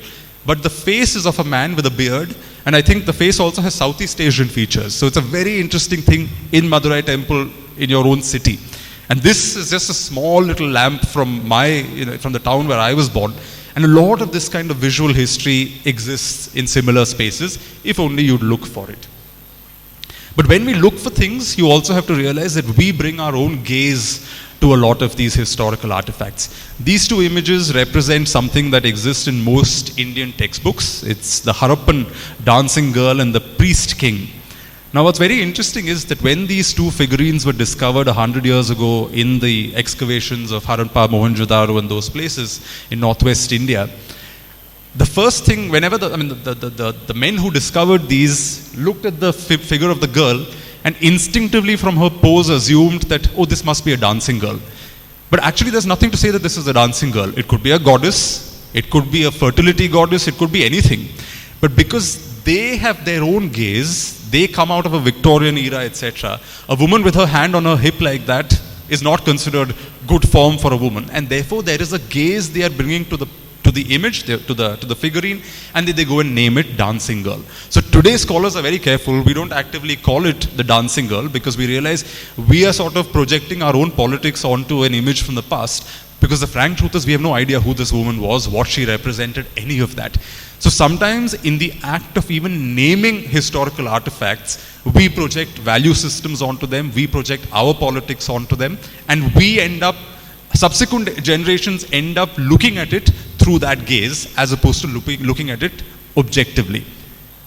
but the face is of a man with a beard. And I think the face also has Southeast Asian features. So it's a very interesting thing in Madurai temple in your own city. And this is just a small little lamp from from the town where I was born. And a lot of this kind of visual history exists in similar spaces, if only you'd look for it. But when we look for things, you also have to realize that we bring our own gaze to a lot of these historical artifacts. These two images represent something that exists in most Indian textbooks. It's the Harappan dancing girl and the priest king. Now what's very interesting is that when these two figurines were discovered 100 years ago in the excavations of Harappa, Mohenjo-daro and those places in northwest India, the first thing, whenever the men who discovered these looked at the figure of the girl and instinctively from her pose assumed that, oh, this must be a dancing girl. But actually there's nothing to say that this is a dancing girl. It could be a goddess, it could be a fertility goddess, it could be anything. But because they have their own gaze, they come out of a Victorian era, etc. A woman with her hand on her hip like that is not considered good form for a woman, and therefore there is a gaze they are bringing to the image, to the figurine, and they go and name it dancing girl. So today's scholars are very careful. We don't actively call it the dancing girl because we realize we are sort of projecting our own politics onto an image from the past, because the frank truth is we have no idea who this woman was, what she represented, any of that. So sometimes in the act of even naming historical artifacts, we project value systems onto them, we project our politics onto them, and we end up, subsequent generations end up looking at it through that gaze as opposed to looking at it objectively.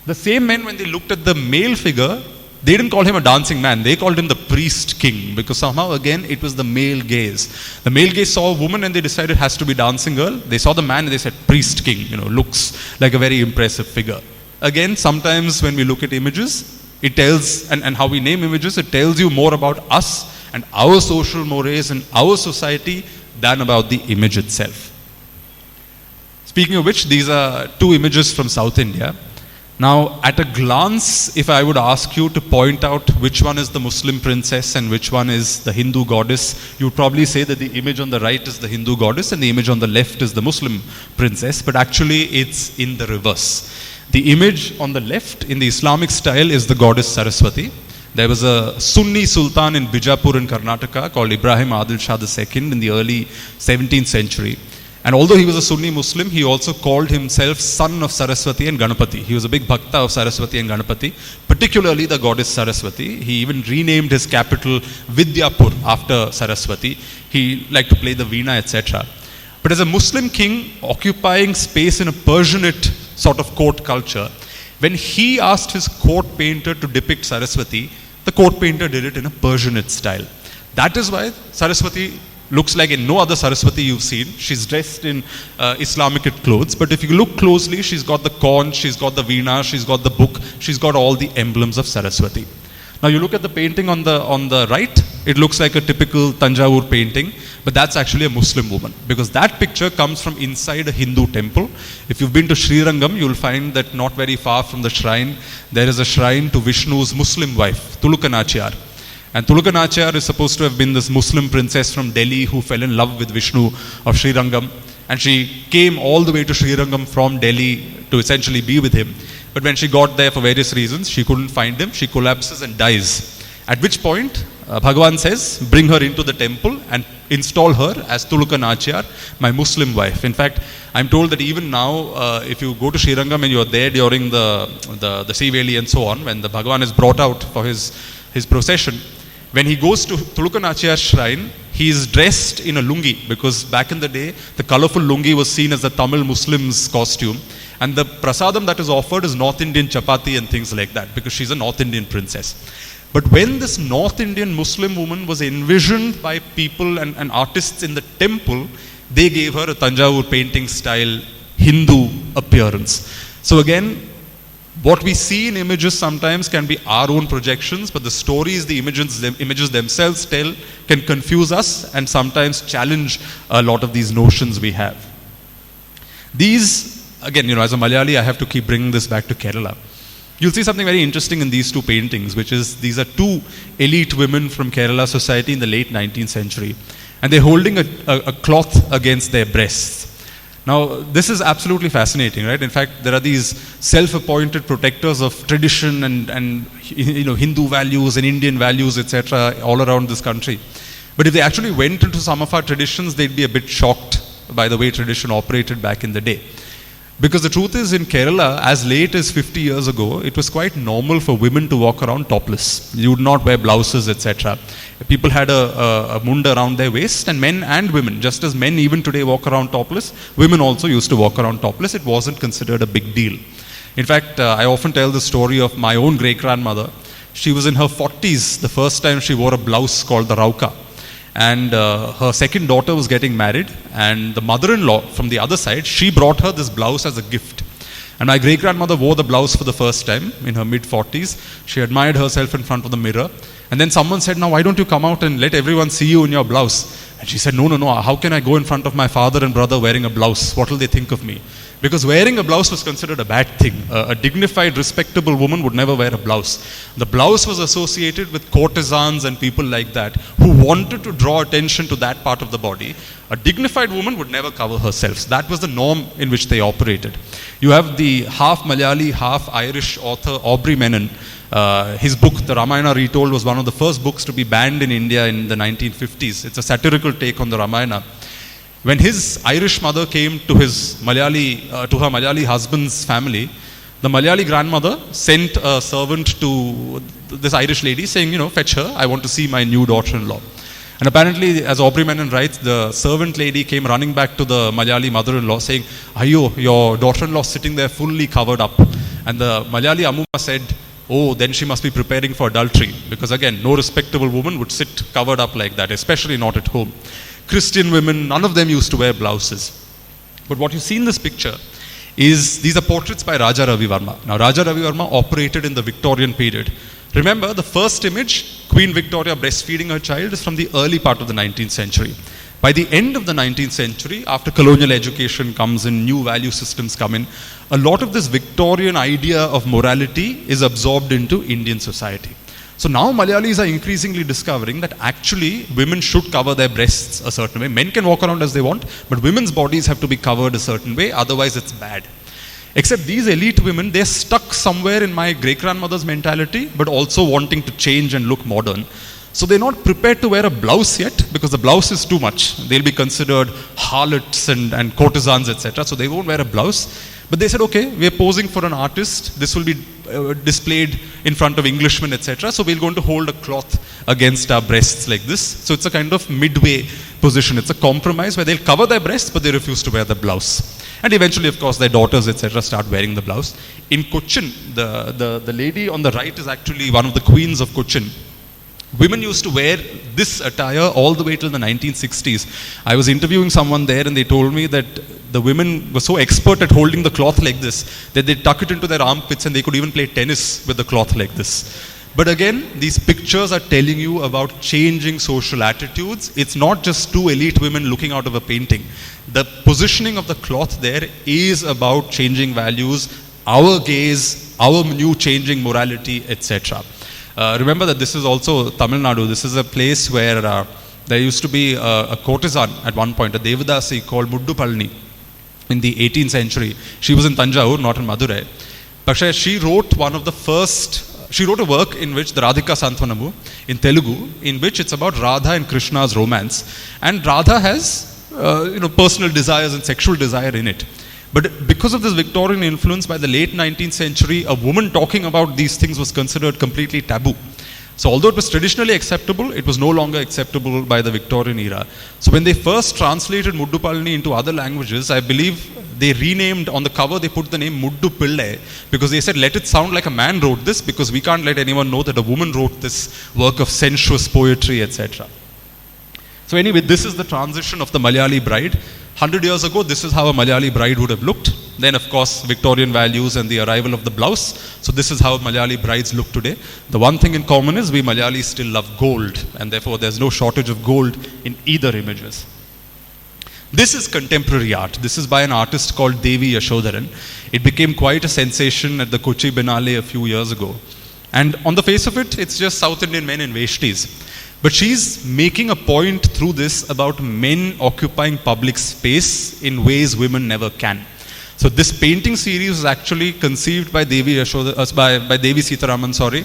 The same men, when they looked at the male figure, they didn't call him a dancing man, they called him the priest king, because somehow again it was the male gaze. The male gaze saw a woman and they decided it has to be dancing girl. They saw the man and they said priest king, looks like a very impressive figure. Again, sometimes when we look at images, it tells, and how we name images, it tells you more about us and our social mores and our society than about the image itself. Speaking of which, these are two images from South India. Now, at a glance, if I would ask you to point out which one is the Muslim princess and which one is the Hindu goddess, you would probably say that the image on the right is the Hindu goddess and the image on the left is the Muslim princess, but actually it's in the reverse. The image on the left in the Islamic style is the goddess Saraswati. There was a Sunni sultan in Bijapur in Karnataka called Ibrahim Adil Shah II in the early 17th century. And although he was a Sunni Muslim, he also called himself son of Saraswati and Ganapati. He was a big bhakta of Saraswati and Ganapati, particularly the goddess Saraswati. He even renamed his capital Vidyapur after Saraswati. He liked to play the veena, etc. But as a Muslim king occupying space in a Persianate sort of court culture, when he asked his court painter to depict Saraswati, the court painter did it in a Persianate style. That is why Saraswati looks like in no other Saraswati you've seen. She's dressed in Islamic clothes, but if you look closely, she's got the conch, she's got the veena, she's got the book, she's got all the emblems of Saraswati. Now you look at the painting on the right, it looks like a typical Tanjavur painting, but that's actually a Muslim woman, because that picture comes from inside a Hindu temple. If you've been to Srirangam, you'll find that not very far from the shrine, there is a shrine to Vishnu's Muslim wife, Tulukanachiyar. And Tulukanachiyar is supposed to have been this Muslim princess from Delhi who fell in love with Vishnu of Srirangam. And she came all the way to Srirangam from Delhi to essentially be with him. But when she got there for various reasons, she couldn't find him. She collapses and dies. At which point, Bhagavan says, bring her into the temple and install her as Tulukanachiyar, my Muslim wife. In fact, I'm told that even now, if you go to Srirangam and you're there during the Siveli and so on, when the Bhagavan is brought out for his procession, when he goes to Tulukanachiyar's shrine, he is dressed in a lungi, because back in the day, the colorful lungi was seen as the Tamil Muslims' costume. And the prasadam that is offered is North Indian chapati and things like that, because she's a North Indian princess. But when this North Indian Muslim woman was envisioned by people and artists in the temple, they gave her a Tanjavur painting style Hindu appearance. So again, what we see in images sometimes can be our own projections, but the stories the images themselves tell can confuse us and sometimes challenge a lot of these notions we have. These, again, as a Malayali, I have to keep bringing this back to Kerala. You'll see something very interesting in these two paintings, which is these are two elite women from Kerala society in the late 19th century. And they're holding a cloth against their breasts. Now, this is absolutely fascinating, right? In fact, there are these self-appointed protectors of tradition and Hindu values and Indian values, etc., all around this country. But if they actually went into some of our traditions, they'd be a bit shocked by the way tradition operated back in the day. Because the truth is, in Kerala, as late as 50 years ago, it was quite normal for women to walk around topless. You would not wear blouses, etc. People had a munda around their waist, and men and women, just as men even today walk around topless, women also used to walk around topless. It wasn't considered a big deal. In fact, I often tell the story of my own great-grandmother. She was in her 40s the first time she wore a blouse called the rauka. And her second daughter was getting married, and the mother-in-law from the other side, she brought her this blouse as a gift. And my great-grandmother wore the blouse for the first time in her mid-40s. She admired herself in front of the mirror. And then someone said, now why don't you come out and let everyone see you in your blouse? And she said, no, how can I go in front of my father and brother wearing a blouse? What will they think of me? Because wearing a blouse was considered a bad thing. A dignified, respectable woman would never wear a blouse. The blouse was associated with courtesans and people like that who wanted to draw attention to that part of the body. A dignified woman would never cover herself. So that was the norm in which they operated. You have the half Malayali, half Irish author Aubrey Menon. His book, The Ramayana Retold, was one of the first books to be banned in India in the 1950s. It's a satirical take on the Ramayana. When his Irish mother came to his her Malayali husband's family, the Malayali grandmother sent a servant to this Irish lady saying, fetch her, I want to see my new daughter-in-law. And apparently, as Aubrey Menon writes, the servant lady came running back to the Malayali mother-in-law saying, Ayo, your daughter-in-law sitting there fully covered up. And the Malayali Amma said, oh, then she must be preparing for adultery. Because again, no respectable woman would sit covered up like that, especially not at home. Christian women, none of them used to wear blouses. But what you see in this picture is, these are portraits by Raja Ravi Varma. Now, Raja Ravi Varma operated in the Victorian period. Remember, the first image, Queen Victoria breastfeeding her child, is from the early part of the 19th century. By the end of the 19th century, after colonial education comes in, new value systems come in, a lot of this Victorian idea of morality is absorbed into Indian society. So now Malayalis are increasingly discovering that actually women should cover their breasts a certain way. Men can walk around as they want, but women's bodies have to be covered a certain way, otherwise it's bad. Except these elite women, they're stuck somewhere in my great-grandmother's mentality, but also wanting to change and look modern. So they're not prepared to wear a blouse yet, because the blouse is too much. They'll be considered harlots and courtesans, etc. So they won't wear a blouse. But they said, okay, we're posing for an artist. This will be displayed in front of Englishmen, etc. So we're going to hold a cloth against our breasts like this. So it's a kind of midway position. It's a compromise where they'll cover their breasts, but they refuse to wear the blouse. And eventually, of course, their daughters, etc., start wearing the blouse. In Cochin, the lady on the right is actually one of the queens of Cochin. Women used to wear this attire all the way till the 1960s. I was interviewing someone there and they told me that the women were so expert at holding the cloth like this that they tuck it into their armpits and they could even play tennis with the cloth like this. But again, these pictures are telling you about changing social attitudes. It's not just two elite women looking out of a painting. The positioning of the cloth there is about changing values, our gaze, our new changing morality, etc. Remember that this is also Tamil Nadu. This is a place where there used to be a courtesan at one point, a Devadasi called Muddu Palni in the 18th century. She was in Tanjavur, not in Madurai. But she wrote she wrote a work in which, the Radhika Santwanamu, in Telugu, in which it's about Radha and Krishna's romance. And Radha has personal desires and sexual desire in it. But because of this Victorian influence, by the late 19th century, a woman talking about these things was considered completely taboo. So although it was traditionally acceptable, it was no longer acceptable by the Victorian era. So when they first translated Muddu Palni into other languages, I believe they renamed, on the cover they put the name Muddu Pillai, because they said, let it sound like a man wrote this, because we can't let anyone know that a woman wrote this work of sensuous poetry, etc. So anyway, this is the transition of the Malayali bride. 100 years ago, this is how a Malayali bride would have looked. Then, of course, Victorian values and the arrival of the blouse. So this is how Malayali brides look today. The one thing in common is we Malayalis still love gold, and therefore there's no shortage of gold in either images. This is contemporary art. This is by an artist called Devi Yashodharan. It became quite a sensation at the Kochi Biennale a few years ago. And on the face of it, it's just South Indian men in veshtis. But she's making a point through this about men occupying public space in ways women never can. So this painting series was actually conceived by Devi Sitaraman,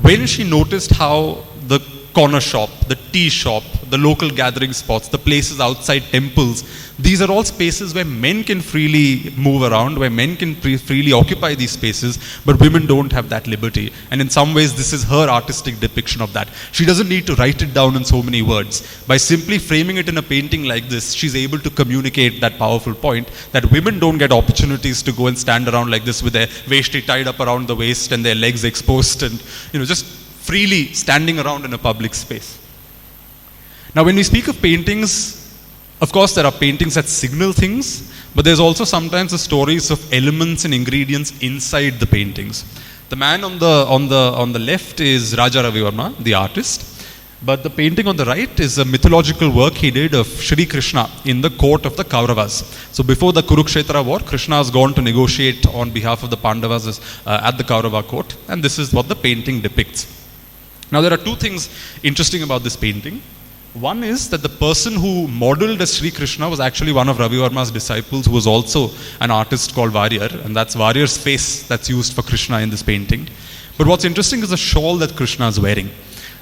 when she noticed how the corner shop, the tea shop, the local gathering spots, the places outside temples, these are all spaces where men can freely move around, where men can freely occupy these spaces, but women don't have that liberty. And in some ways, this is her artistic depiction of that. She doesn't need to write it down in so many words. By simply framing it in a painting like this, she's able to communicate that powerful point that women don't get opportunities to go and stand around like this with their veshti tied up around the waist and their legs exposed and, just freely standing around in a public space. Now, when we speak of paintings, of course, there are paintings that signal things, but there's also sometimes the stories of elements and ingredients inside the paintings. The man on the left is Raja Ravi Varma, the artist. But the painting on the right is a mythological work he did of Shri Krishna in the court of the Kauravas. So before the Kurukshetra war, Krishna has gone to negotiate on behalf of the Pandavas at the Kaurava court, and this is what the painting depicts. Now there are two things interesting about this painting. One is that the person who modeled as Sri Krishna was actually one of Ravi Varma's disciples, who was also an artist called Warrior, and that's Warrior's face that's used for Krishna in this painting. But what's interesting is the shawl that Krishna is wearing.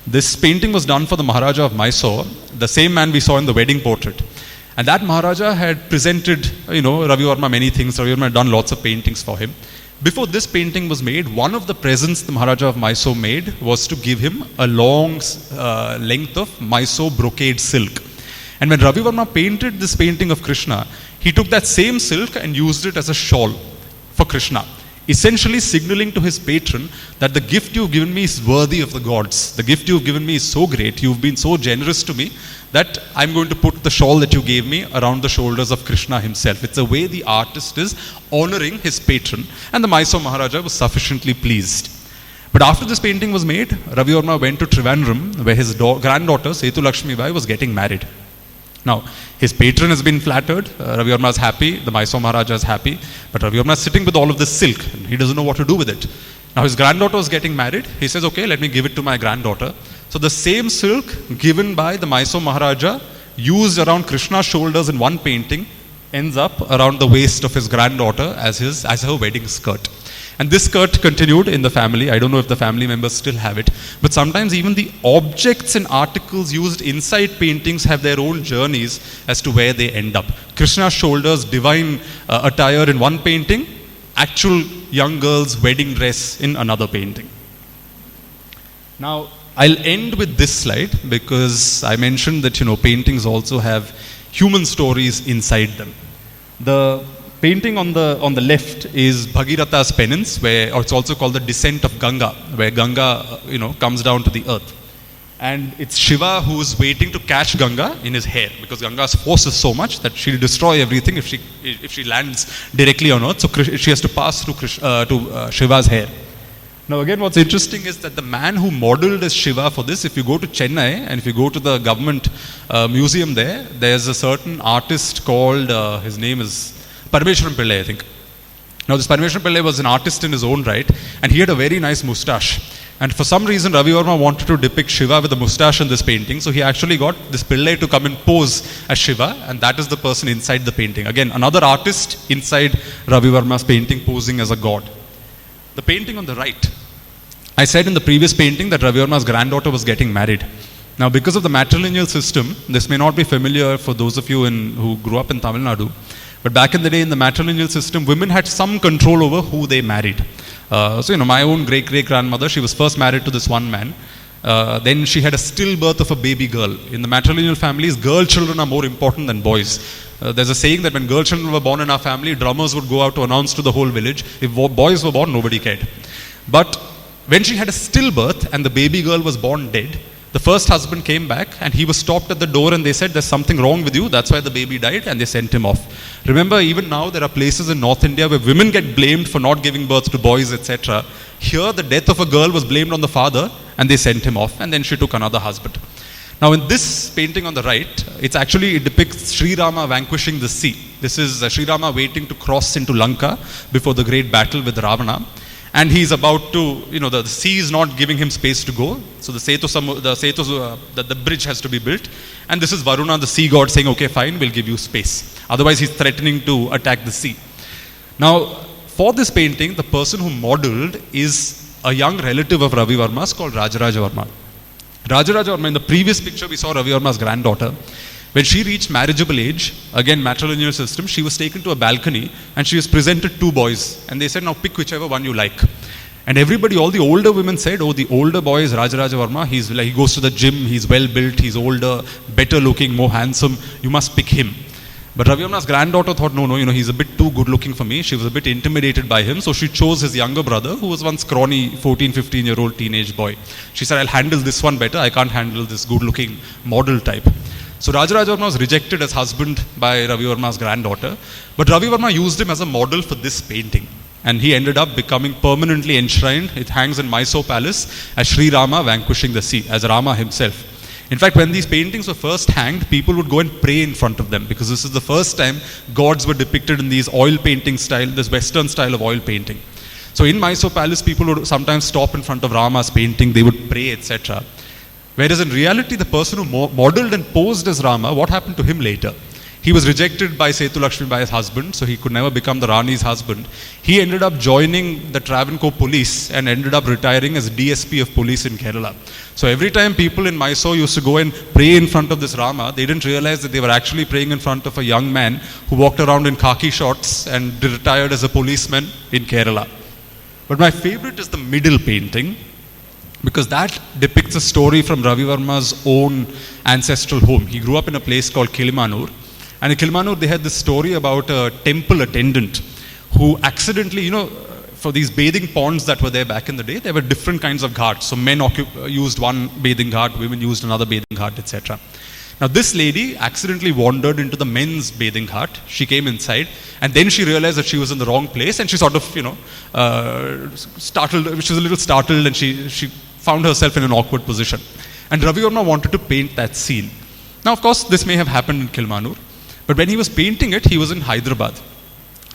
This painting was done for the Maharaja of Mysore, the same man we saw in the wedding portrait. And that Maharaja had presented, Ravi Varma many things. Ravi Varma had done lots of paintings for him. Before this painting was made, one of the presents the Maharaja of Mysore made was to give him a long length of Mysore brocade silk. And when Ravi Varma painted this painting of Krishna, he took that same silk and used it as a shawl for Krishna, essentially signaling to his patron that the gift you've given me is worthy of the gods. The gift you've given me is so great, you've been so generous to me, that I'm going to put the shawl that you gave me around the shoulders of Krishna himself. It's a way the artist is honoring his patron, and the Mysore Maharaja was sufficiently pleased. But after this painting was made, Ravi Varma went to Trivandrum, where his granddaughter, Setu Lakshmi Bai, was getting married. Now, his patron has been flattered, Ravi Varma is happy, the Mysore Maharaja is happy, but Ravi Varma is sitting with all of this silk, and he doesn't know what to do with it. Now, his granddaughter was getting married. He says, okay, let me give it to my granddaughter. So the same silk given by the Mysore Maharaja, used around Krishna's shoulders in one painting, ends up around the waist of his granddaughter as her wedding skirt. And this skirt continued in the family. I don't know if the family members still have it, but sometimes even the objects and articles used inside paintings have their own journeys as to where they end up. Krishna's shoulders, divine attire in one painting, actual young girl's wedding dress in another painting. Now, I'll end with this slide because I mentioned that paintings also have human stories inside them. The painting on the left is Bhagiratha's penance, or it's also called the descent of Ganga, where Ganga comes down to the earth. And it's Shiva who is waiting to catch Ganga in his hair, because Ganga's force is so much that she'll destroy everything if she lands directly on earth. So she has to pass through to Shiva's hair. Now again, what's interesting is that the man who modeled as Shiva for this, if you go to Chennai and if you go to the government museum there's a certain artist called, his name is Padmanabhan Pillai, I think. Now this Padmanabhan Pillai was an artist in his own right, and he had a very nice moustache. And for some reason, Ravi Varma wanted to depict Shiva with a moustache in this painting, so he actually got this Pillai to come and pose as Shiva, and that is the person inside the painting. Again, another artist inside Ravi Varma's painting posing as a god. The painting on the right. I said in the previous painting that Ravi Varma's granddaughter was getting married. Now, because of the matrilineal system, this may not be familiar for those of you who grew up in Tamil Nadu, but back in the day in the matrilineal system, women had some control over who they married. My own great-great-grandmother, she was first married to this one man. Then she had a stillbirth of a baby girl. In the matrilineal families, girl children are more important than boys. There's a saying that when girl children were born in our family, drummers would go out to announce to the whole village. If boys were born, nobody cared. But when she had a stillbirth and the baby girl was born dead, the first husband came back and he was stopped at the door and they said, there's something wrong with you, that's why the baby died, and they sent him off. Remember, even now there are places in North India where women get blamed for not giving birth to boys, etc. Here the death of a girl was blamed on the father and they sent him off, and then she took another husband. Now in this painting on the right, it depicts Sri Rama vanquishing the sea. This is Sri Rama waiting to cross into Lanka before the great battle with Ravana. And he's about to, the sea is not giving him space to go. So the bridge has to be built. And this is Varuna, the sea god, saying, okay, fine, we'll give you space. Otherwise, he's threatening to attack the sea. Now, for this painting, the person who modeled is a young relative of Ravi Varma's called Rajaraja Varma. Rajaraja Varma, in the previous picture, we saw Ravi Varma's granddaughter. When she reached marriageable age, again matrilineal system, she was taken to a balcony and she was presented two boys. And they said, now pick whichever one you like. And everybody, all the older women said, oh, the older boy is Rajaraja Varma. He goes to the gym, he's well built, he's older, better looking, more handsome. You must pick him. But Ravi Varma's granddaughter thought, no, he's a bit too good looking for me. She was a bit intimidated by him. So she chose his younger brother, who was one scrawny 14, 15-year-old teenage boy. She said, I'll handle this one better. I can't handle this good looking model type. So Rajaraja Varma was rejected as husband by Ravi Varma's granddaughter, but Ravi Varma used him as a model for this painting. And he ended up becoming permanently enshrined. It hangs in Mysore Palace as Sri Rama vanquishing the sea, as Rama himself. In fact, when these paintings were first hanged, people would go and pray in front of them, because this is the first time gods were depicted in these oil painting style, this Western style of oil painting. So in Mysore Palace, people would sometimes stop in front of Rama's painting, they would pray, etc. Whereas in reality, the person who modeled and posed as Rama, what happened to him later? He was rejected by Sethu Bai's husband, so he could never become the Rani's husband. He ended up joining the Travancore police and ended up retiring as DSP of police in Kerala. So every time people in Mysore used to go and pray in front of this Rama, they didn't realize that they were actually praying in front of a young man who walked around in khaki shorts and retired as a policeman in Kerala. But my favorite is the middle painting, because that depicts a story from Ravi Varma's own ancestral home. He grew up in a place called Kilimanur. And in Kilimanur, they had this story about a temple attendant who accidentally, for these bathing ponds that were there back in the day, there were different kinds of ghats. So men used one bathing ghat, women used another bathing ghat, etc. Now this lady accidentally wandered into the men's bathing ghat. She came inside, and then she realized that she was in the wrong place, and she sort of, startled. She was a little startled, and she found herself in an awkward position. And Ravi Varma wanted to paint that scene. Now, of course, this may have happened in Kilimanur, but when he was painting it, he was in Hyderabad.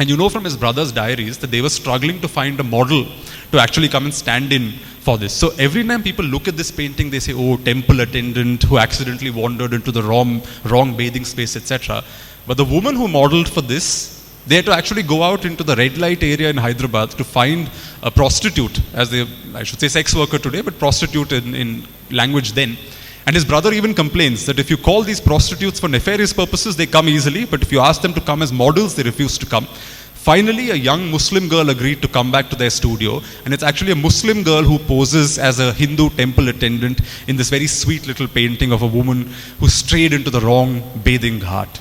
And you know from his brother's diaries that they were struggling to find a model to actually come and stand in for this. So every time people look at this painting, they say, oh, temple attendant who accidentally wandered into the wrong bathing space, etc. But the woman who modeled for this, they had to actually go out into the red light area in Hyderabad to find a prostitute, I should say sex worker today, but prostitute in language then. And his brother even complains that if you call these prostitutes for nefarious purposes, they come easily, but if you ask them to come as models, they refuse to come. Finally, a young Muslim girl agreed to come back to their studio, and it's actually a Muslim girl who poses as a Hindu temple attendant in this very sweet little painting of a woman who strayed into the wrong bathing ghat.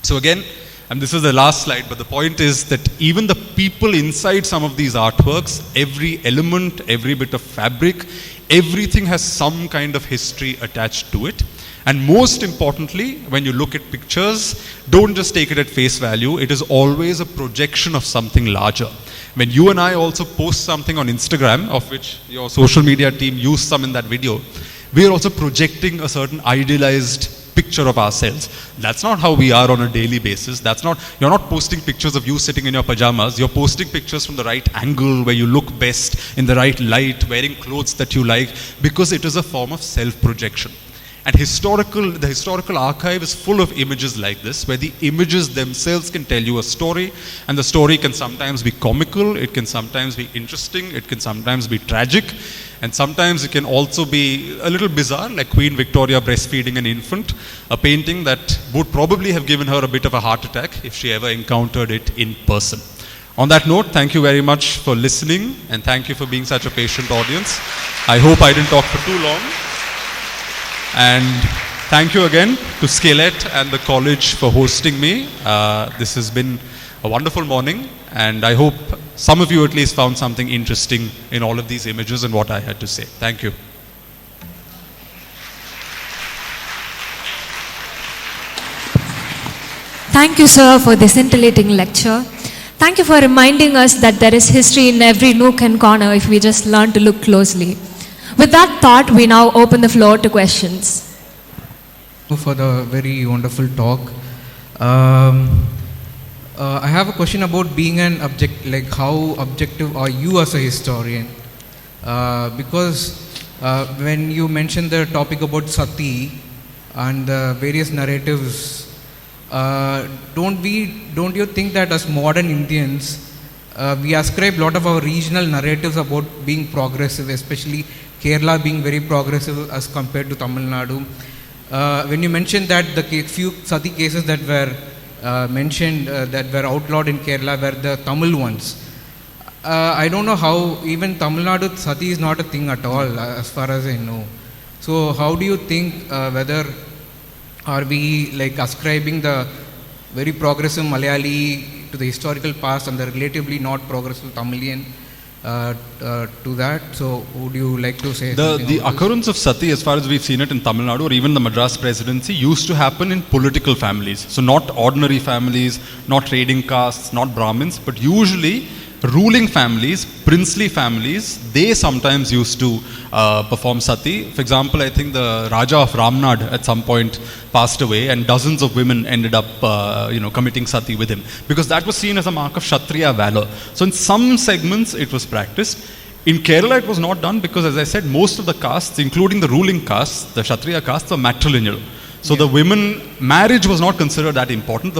So again, and this is the last slide, but the point is that even the people inside some of these artworks, every element, every bit of fabric, everything has some kind of history attached to it. And most importantly, when you look at pictures, don't just take it at face value. It is always a projection of something larger. When you and I also post something on Instagram, of which your social media team used some in that video, we are also projecting a certain idealized picture of ourselves. That's not how we are on a daily basis. You're not posting pictures of you sitting in your pajamas. You're posting pictures from the right angle, where you look best, in the right light, wearing clothes that you like, because it is a form of self-projection. And the historical archive is full of images like this, where the images themselves can tell you a story, and the story can sometimes be comical, it can sometimes be interesting, it can sometimes be tragic, and sometimes it can also be a little bizarre, like Queen Victoria breastfeeding an infant, a painting that would probably have given her a bit of a heart attack if she ever encountered it in person. On that note, thank you very much for listening, and thank you for being such a patient audience. I hope I didn't talk for too long. And thank you again to SCILET and the college for hosting me. This has been a wonderful morning, and I hope some of you at least found something interesting in all of these images and what I had to say. Thank you. Thank you, sir, for this scintillating lecture. Thank you for reminding us that there is history in every nook and corner if we just learn to look closely. With that thought, we now open the floor to questions. For the very wonderful talk. I have a question about being an how objective are you as a historian? Because when you mentioned the topic about Sati and the various narratives, don't you think that as modern Indians, we ascribe a lot of our regional narratives about being progressive, especially Kerala being very progressive as compared to Tamil Nadu? When you mentioned that the few Sati cases that were mentioned that were outlawed in Kerala were the Tamil ones. I don't know how, even Tamil Nadu Sati is not a thing at all as far as I know. So how do you think whether are we ascribing the very progressive Malayali to the historical past and the relatively not progressive Tamilian to that? So would you like to say the occurrence of Sati, as far as we've seen it in Tamil Nadu or even the Madras presidency, used to happen in political families. So not ordinary families, not trading castes, not Brahmins, but usually ruling families, princely families, they sometimes used to perform sati. For example, I think the Raja of Ramnad at some point passed away, and dozens of women ended up committing sati with him, because that was seen as a mark of Kshatriya valor. So in some segments it was practiced. In Kerala it was not done because, as I said, most of the castes, including the ruling castes, the Kshatriya castes, were matrilineal. So the women, marriage was not considered that important.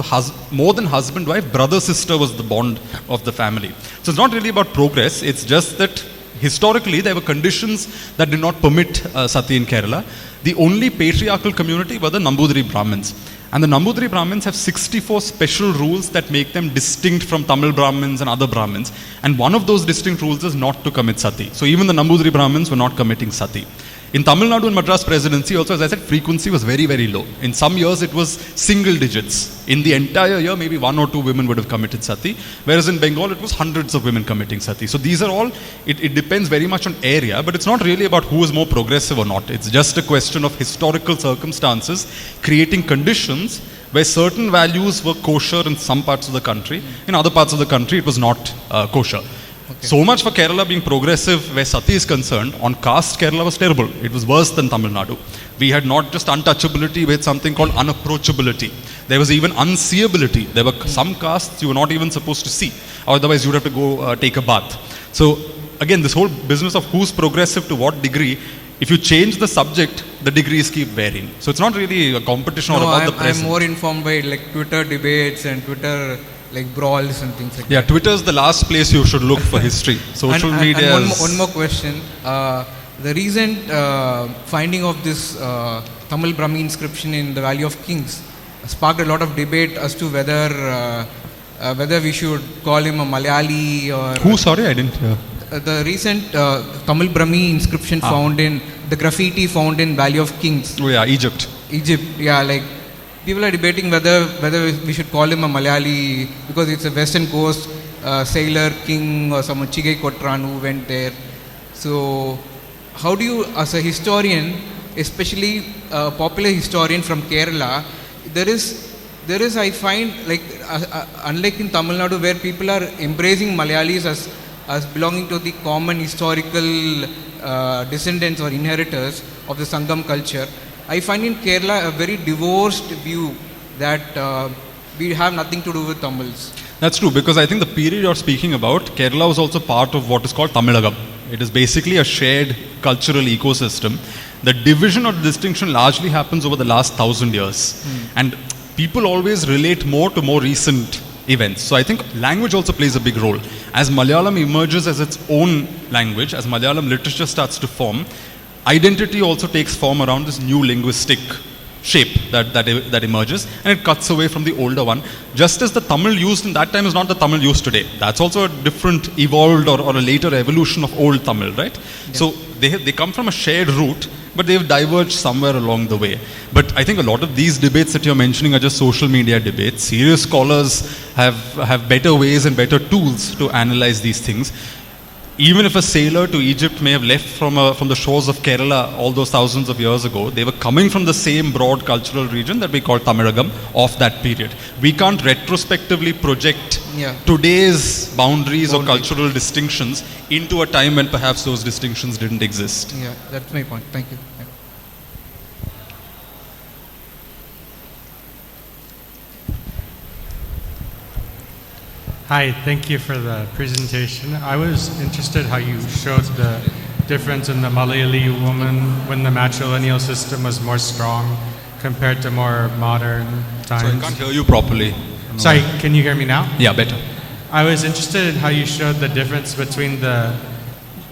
More than husband, wife, brother, sister was the bond of the family. So it's not really about progress. It's just that historically there were conditions that did not permit sati in Kerala. The only patriarchal community were the Nambudiri Brahmins. And the Nambudiri Brahmins have 64 special rules that make them distinct from Tamil Brahmins and other Brahmins. And one of those distinct rules is not to commit sati. So even the Nambudiri Brahmins were not committing sati. In Tamil Nadu and Madras Presidency also, as I said, frequency was very, very low. In some years it was single digits. In the entire year, maybe 1 or 2 women would have committed sati, whereas in Bengal it was hundreds of women committing sati. So these are all, it depends very much on area, but it's not really about who is more progressive or not. It's just a question of historical circumstances creating conditions where certain values were kosher in some parts of the country. In other parts of the country it was not kosher. Okay. So much for Kerala being progressive where sati is concerned. On caste, Kerala was terrible. It was worse than Tamil Nadu. We had not just untouchability, we had something called unapproachability. There was even unseeability. There were some castes you were not even supposed to see. Otherwise you would have to go take a bath. So again, this whole business of who's progressive to what degree, if you change the subject, the degrees keep varying. So it's not really a competition or about the present. I'm more informed by like Twitter debates and Twitter like brawls and things like that. Yeah, Twitter is the last place you should look for history. Social media. And one more question. The recent finding of this Tamil Brahmi inscription in the Valley of Kings sparked a lot of debate as to whether we should call him a Malayali or... Who? Sorry, I didn't hear. The recent Tamil Brahmi inscription found in, the graffiti found in Valley of Kings. Oh yeah, Egypt. Yeah, like people are debating whether we should call him a Malayali because it's a Western Coast sailor king or some Chigai Kotran who went there. So how do you, as a historian, especially a popular historian from Kerala, there is I find, like unlike in Tamil Nadu where people are embracing Malayalis as belonging to the common historical descendants or inheritors of the Sangam culture, I find in Kerala a very divorced view that we have nothing to do with Tamils. That's true, because I think the period you're speaking about, Kerala was also part of what is called Tamilagam. It is basically a shared cultural ecosystem. The division or distinction largely happens over the last 1,000 years. And people always relate more to more recent events. So I think language also plays a big role. As Malayalam emerges as its own language, as Malayalam literature starts to form, identity also takes form around this new linguistic shape that emerges, and it cuts away from the older one. Just as the Tamil used in that time is not the Tamil used today. That's also a different evolved or a later evolution of old Tamil, right? Yeah. So they come from a shared root, but they've diverged somewhere along the way. But I think a lot of these debates that you're mentioning are just social media debates. Serious scholars have better ways and better tools to analyze these things. Even if a sailor to Egypt may have left from the shores of Kerala all those thousands of years ago, they were coming from the same broad cultural region that we call Tamilagam of that period. We can't retrospectively project today's boundaries or cultural distinctions into a time when perhaps those distinctions didn't exist. Yeah, that's my point. Thank you. Hi, thank you for the presentation. I was interested how you showed the difference in the Malayali woman when the matrilineal system was more strong compared to more modern times. Sorry, I can't hear you properly. Sorry, can you hear me now? Yeah, better. I was interested in how you showed the difference between the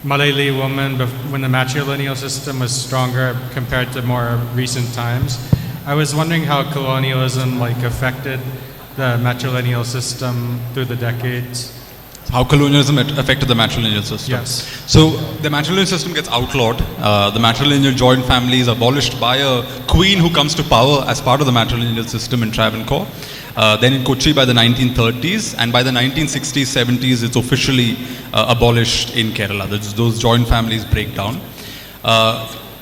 Malayali woman when the matrilineal system was stronger compared to more recent times. I was wondering how colonialism affected the matrilineal system through the decades. How colonialism affected the matrilineal system? Yes. So the matrilineal system gets outlawed. The matrilineal joint family is abolished by a queen who comes to power as part of the matrilineal system in Travancore. Then in Kochi by the 1930s, and by the 1960s, 70s, it's officially abolished in Kerala. Those joint families break down.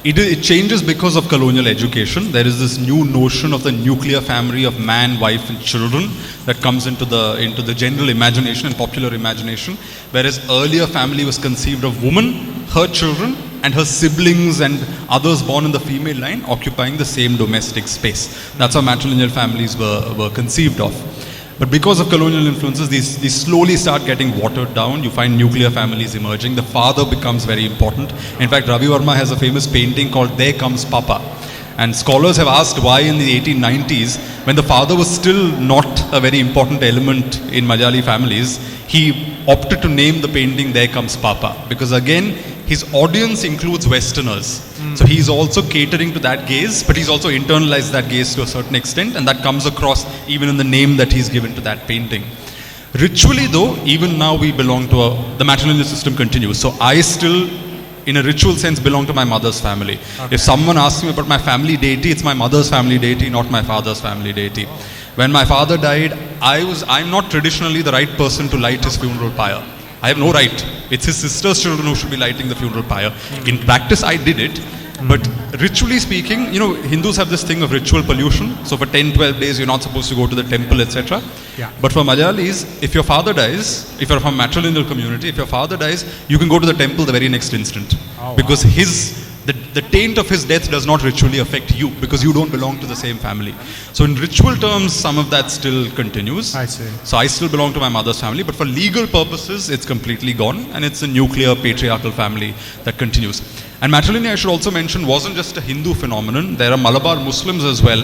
it changes because of colonial education. There is this new notion of the nuclear family of man, wife and children that comes into the general imagination and popular imagination, whereas earlier family was conceived of woman, her children and her siblings and others born in the female line occupying the same domestic space. That's how matrilineal families were conceived of. But because of colonial influences, these slowly start getting watered down. You find nuclear families emerging. The father becomes very important. In fact, Ravi Verma has a famous painting called There Comes Papa. And scholars have asked why in the 1890s, when the father was still not a very important element in Malayali families, he opted to name the painting There Comes Papa. Because again, his audience includes Westerners. So he's also catering to that gaze, but he's also internalized that gaze to a certain extent, and that comes across even in the name that he's given to that painting. Ritually though, even now we belong to the matrilineal system continues. So I still, in a ritual sense, belong to my mother's family. Okay. If someone asks me about my family deity, it's my mother's family deity, not my father's family deity. When my father died, I'm not traditionally the right person to light his funeral pyre. I have no right. It's his sister's children who should be lighting the funeral pyre. In practice, I did it. But ritually speaking, Hindus have this thing of ritual pollution. So for 10, 12 days, you're not supposed to go to the temple, etc. Yeah. But for Malayalis, if your father dies, if you're from a matrilineal community, if your father dies, you can go to the temple the very next instant. Oh, because wow. The taint of his death does not ritually affect you because you don't belong to the same family. So in ritual terms, some of that still continues. I see. So I still belong to my mother's family, but for legal purposes, it's completely gone, and it's a nuclear patriarchal family that continues. And matrilineal, I should also mention, wasn't just a Hindu phenomenon. There are Malabar Muslims as well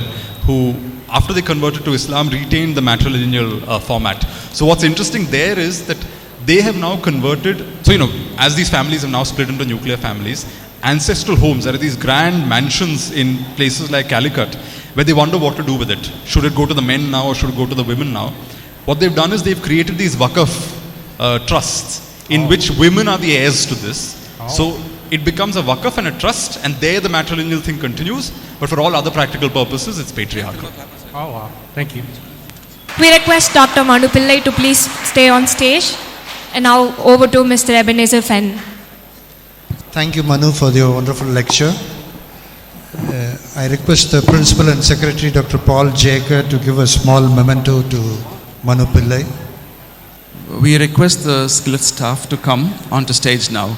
who, after they converted to Islam, retained the matrilineal format. So what's interesting there is that they have now converted, so as these families have now split into nuclear families, ancestral homes, there are these grand mansions in places like Calicut where they wonder what to do with it. Should it go to the men now or should it go to the women now? What they've done is they've created these Waqf trusts in which women are the heirs to this. So it becomes a Waqf and a trust, and there the matrilineal thing continues, but for all other practical purposes, it's patriarchal. Oh wow, thank you. We request Dr. Manu Pillai to please stay on stage. And now over to Mr. Ebenezer Fenn. Thank you, Manu, for your wonderful lecture. I request the Principal and Secretary, Dr. Paul Jaker, to give a small memento to Manu Pillai. We request the SCILET staff to come onto stage now.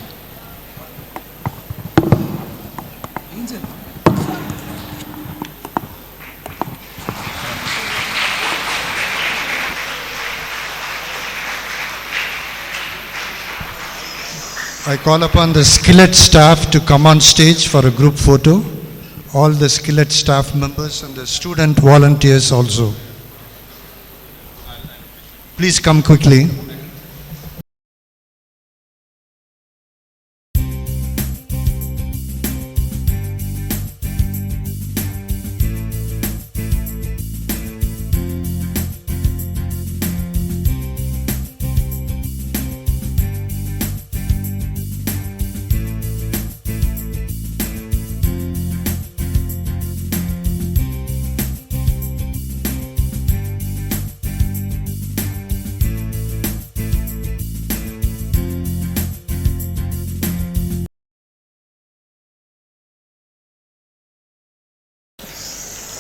I call upon the SCILET staff to come on stage for a group photo. All the SCILET staff members and the student volunteers also. Please come quickly.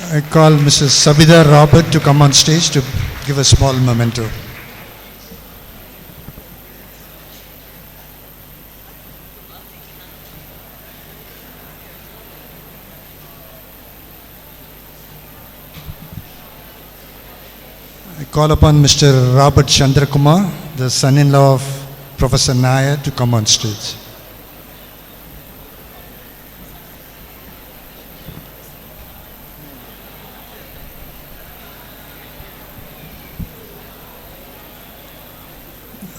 I call Mrs. Sabida Robert to come on stage to give a small memento. I call upon Mr. Robert Chandrakumar, the son-in-law of Professor Nair, to come on stage.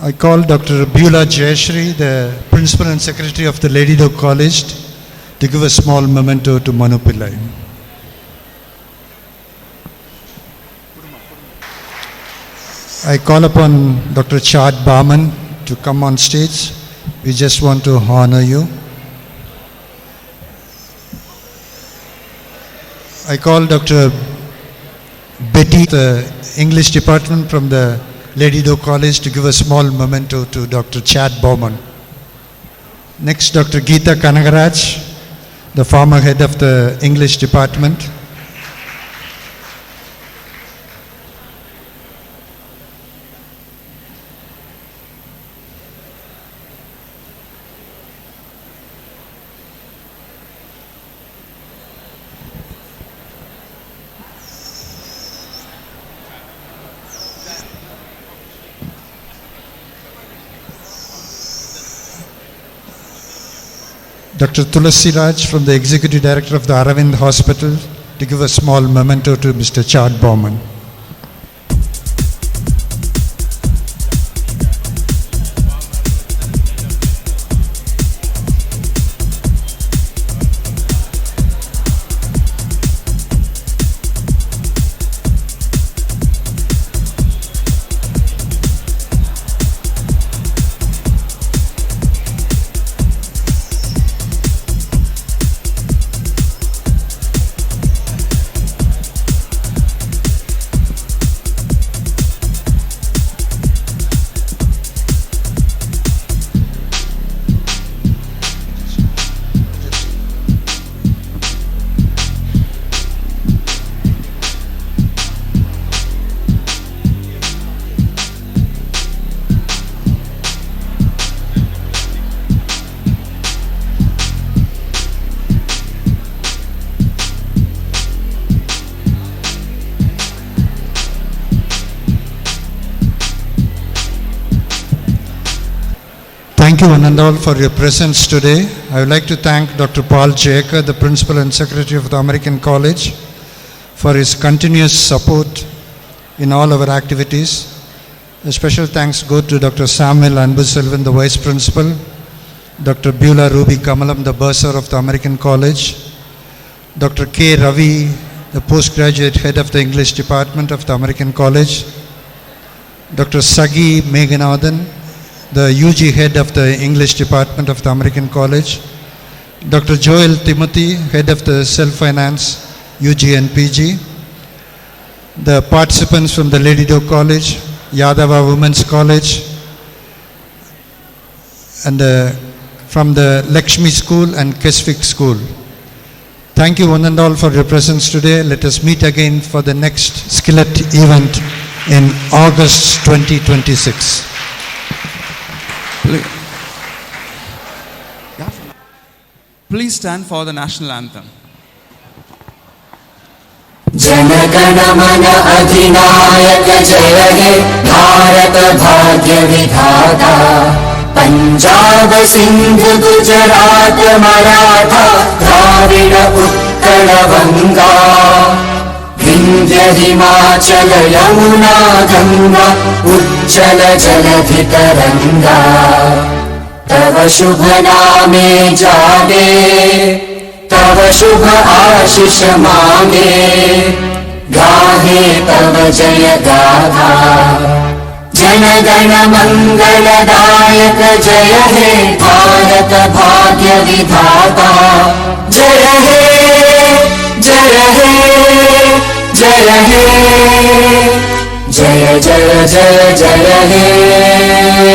I call Dr. Beulah Jayashri, the Principal and Secretary of the Lady Doe College, to give a small memento to Manu Pillai. I call upon Dr. Chad Barman to come on stage. We just want to honor you. I call Dr. Betty, the English department from the Lady Doe College, to give a small memento to Dr. Chad Bowman. Next, Dr. Geeta Kanagaraj, the former head of the English department. Dr. Tulasi Raj from the Executive Director of the Aravind Hospital to give a small memento to Mr. Chad Bowman. Thank you one and all for your presence today. I would like to thank Dr. Paul Jaker, the Principal and Secretary of the American College, for his continuous support in all our activities. A special thanks go to Dr. Samuel Anbuselvan, the Vice Principal, Dr. Beulah Ruby Kamalam, the Bursar of the American College, Dr. K. Ravi, the Postgraduate Head of the English Department of the American College, Dr. Sagi Meghanathan, the UG Head of the English Department of the American College, Dr. Joel Timothy, Head of the Self-Finance UG and PG, the participants from the Lady Doe College, Yadava Women's College, and from the Lakshmi School and Keswick School. Thank you one and all for your presence today. Let us meet again for the next SCILET event in August 2026. Please stand for the national anthem. जनगण मन अधिनायक जय हे भारत भाग्य विधाता पंजाब सिंध गुजरात मराठा द्राविड उत्कल बंगा विंध्य हिमाचल यमुना गंगा उज्जल जलधि तरंगा तव शुभ नामे जागे तव शुभ आशीष मांगे गाहे तव जय गाथा जनगण मंगलदायक जय हे भारत भाग्य विधाता जय हे जय हे जय हे जय जय जय जय हे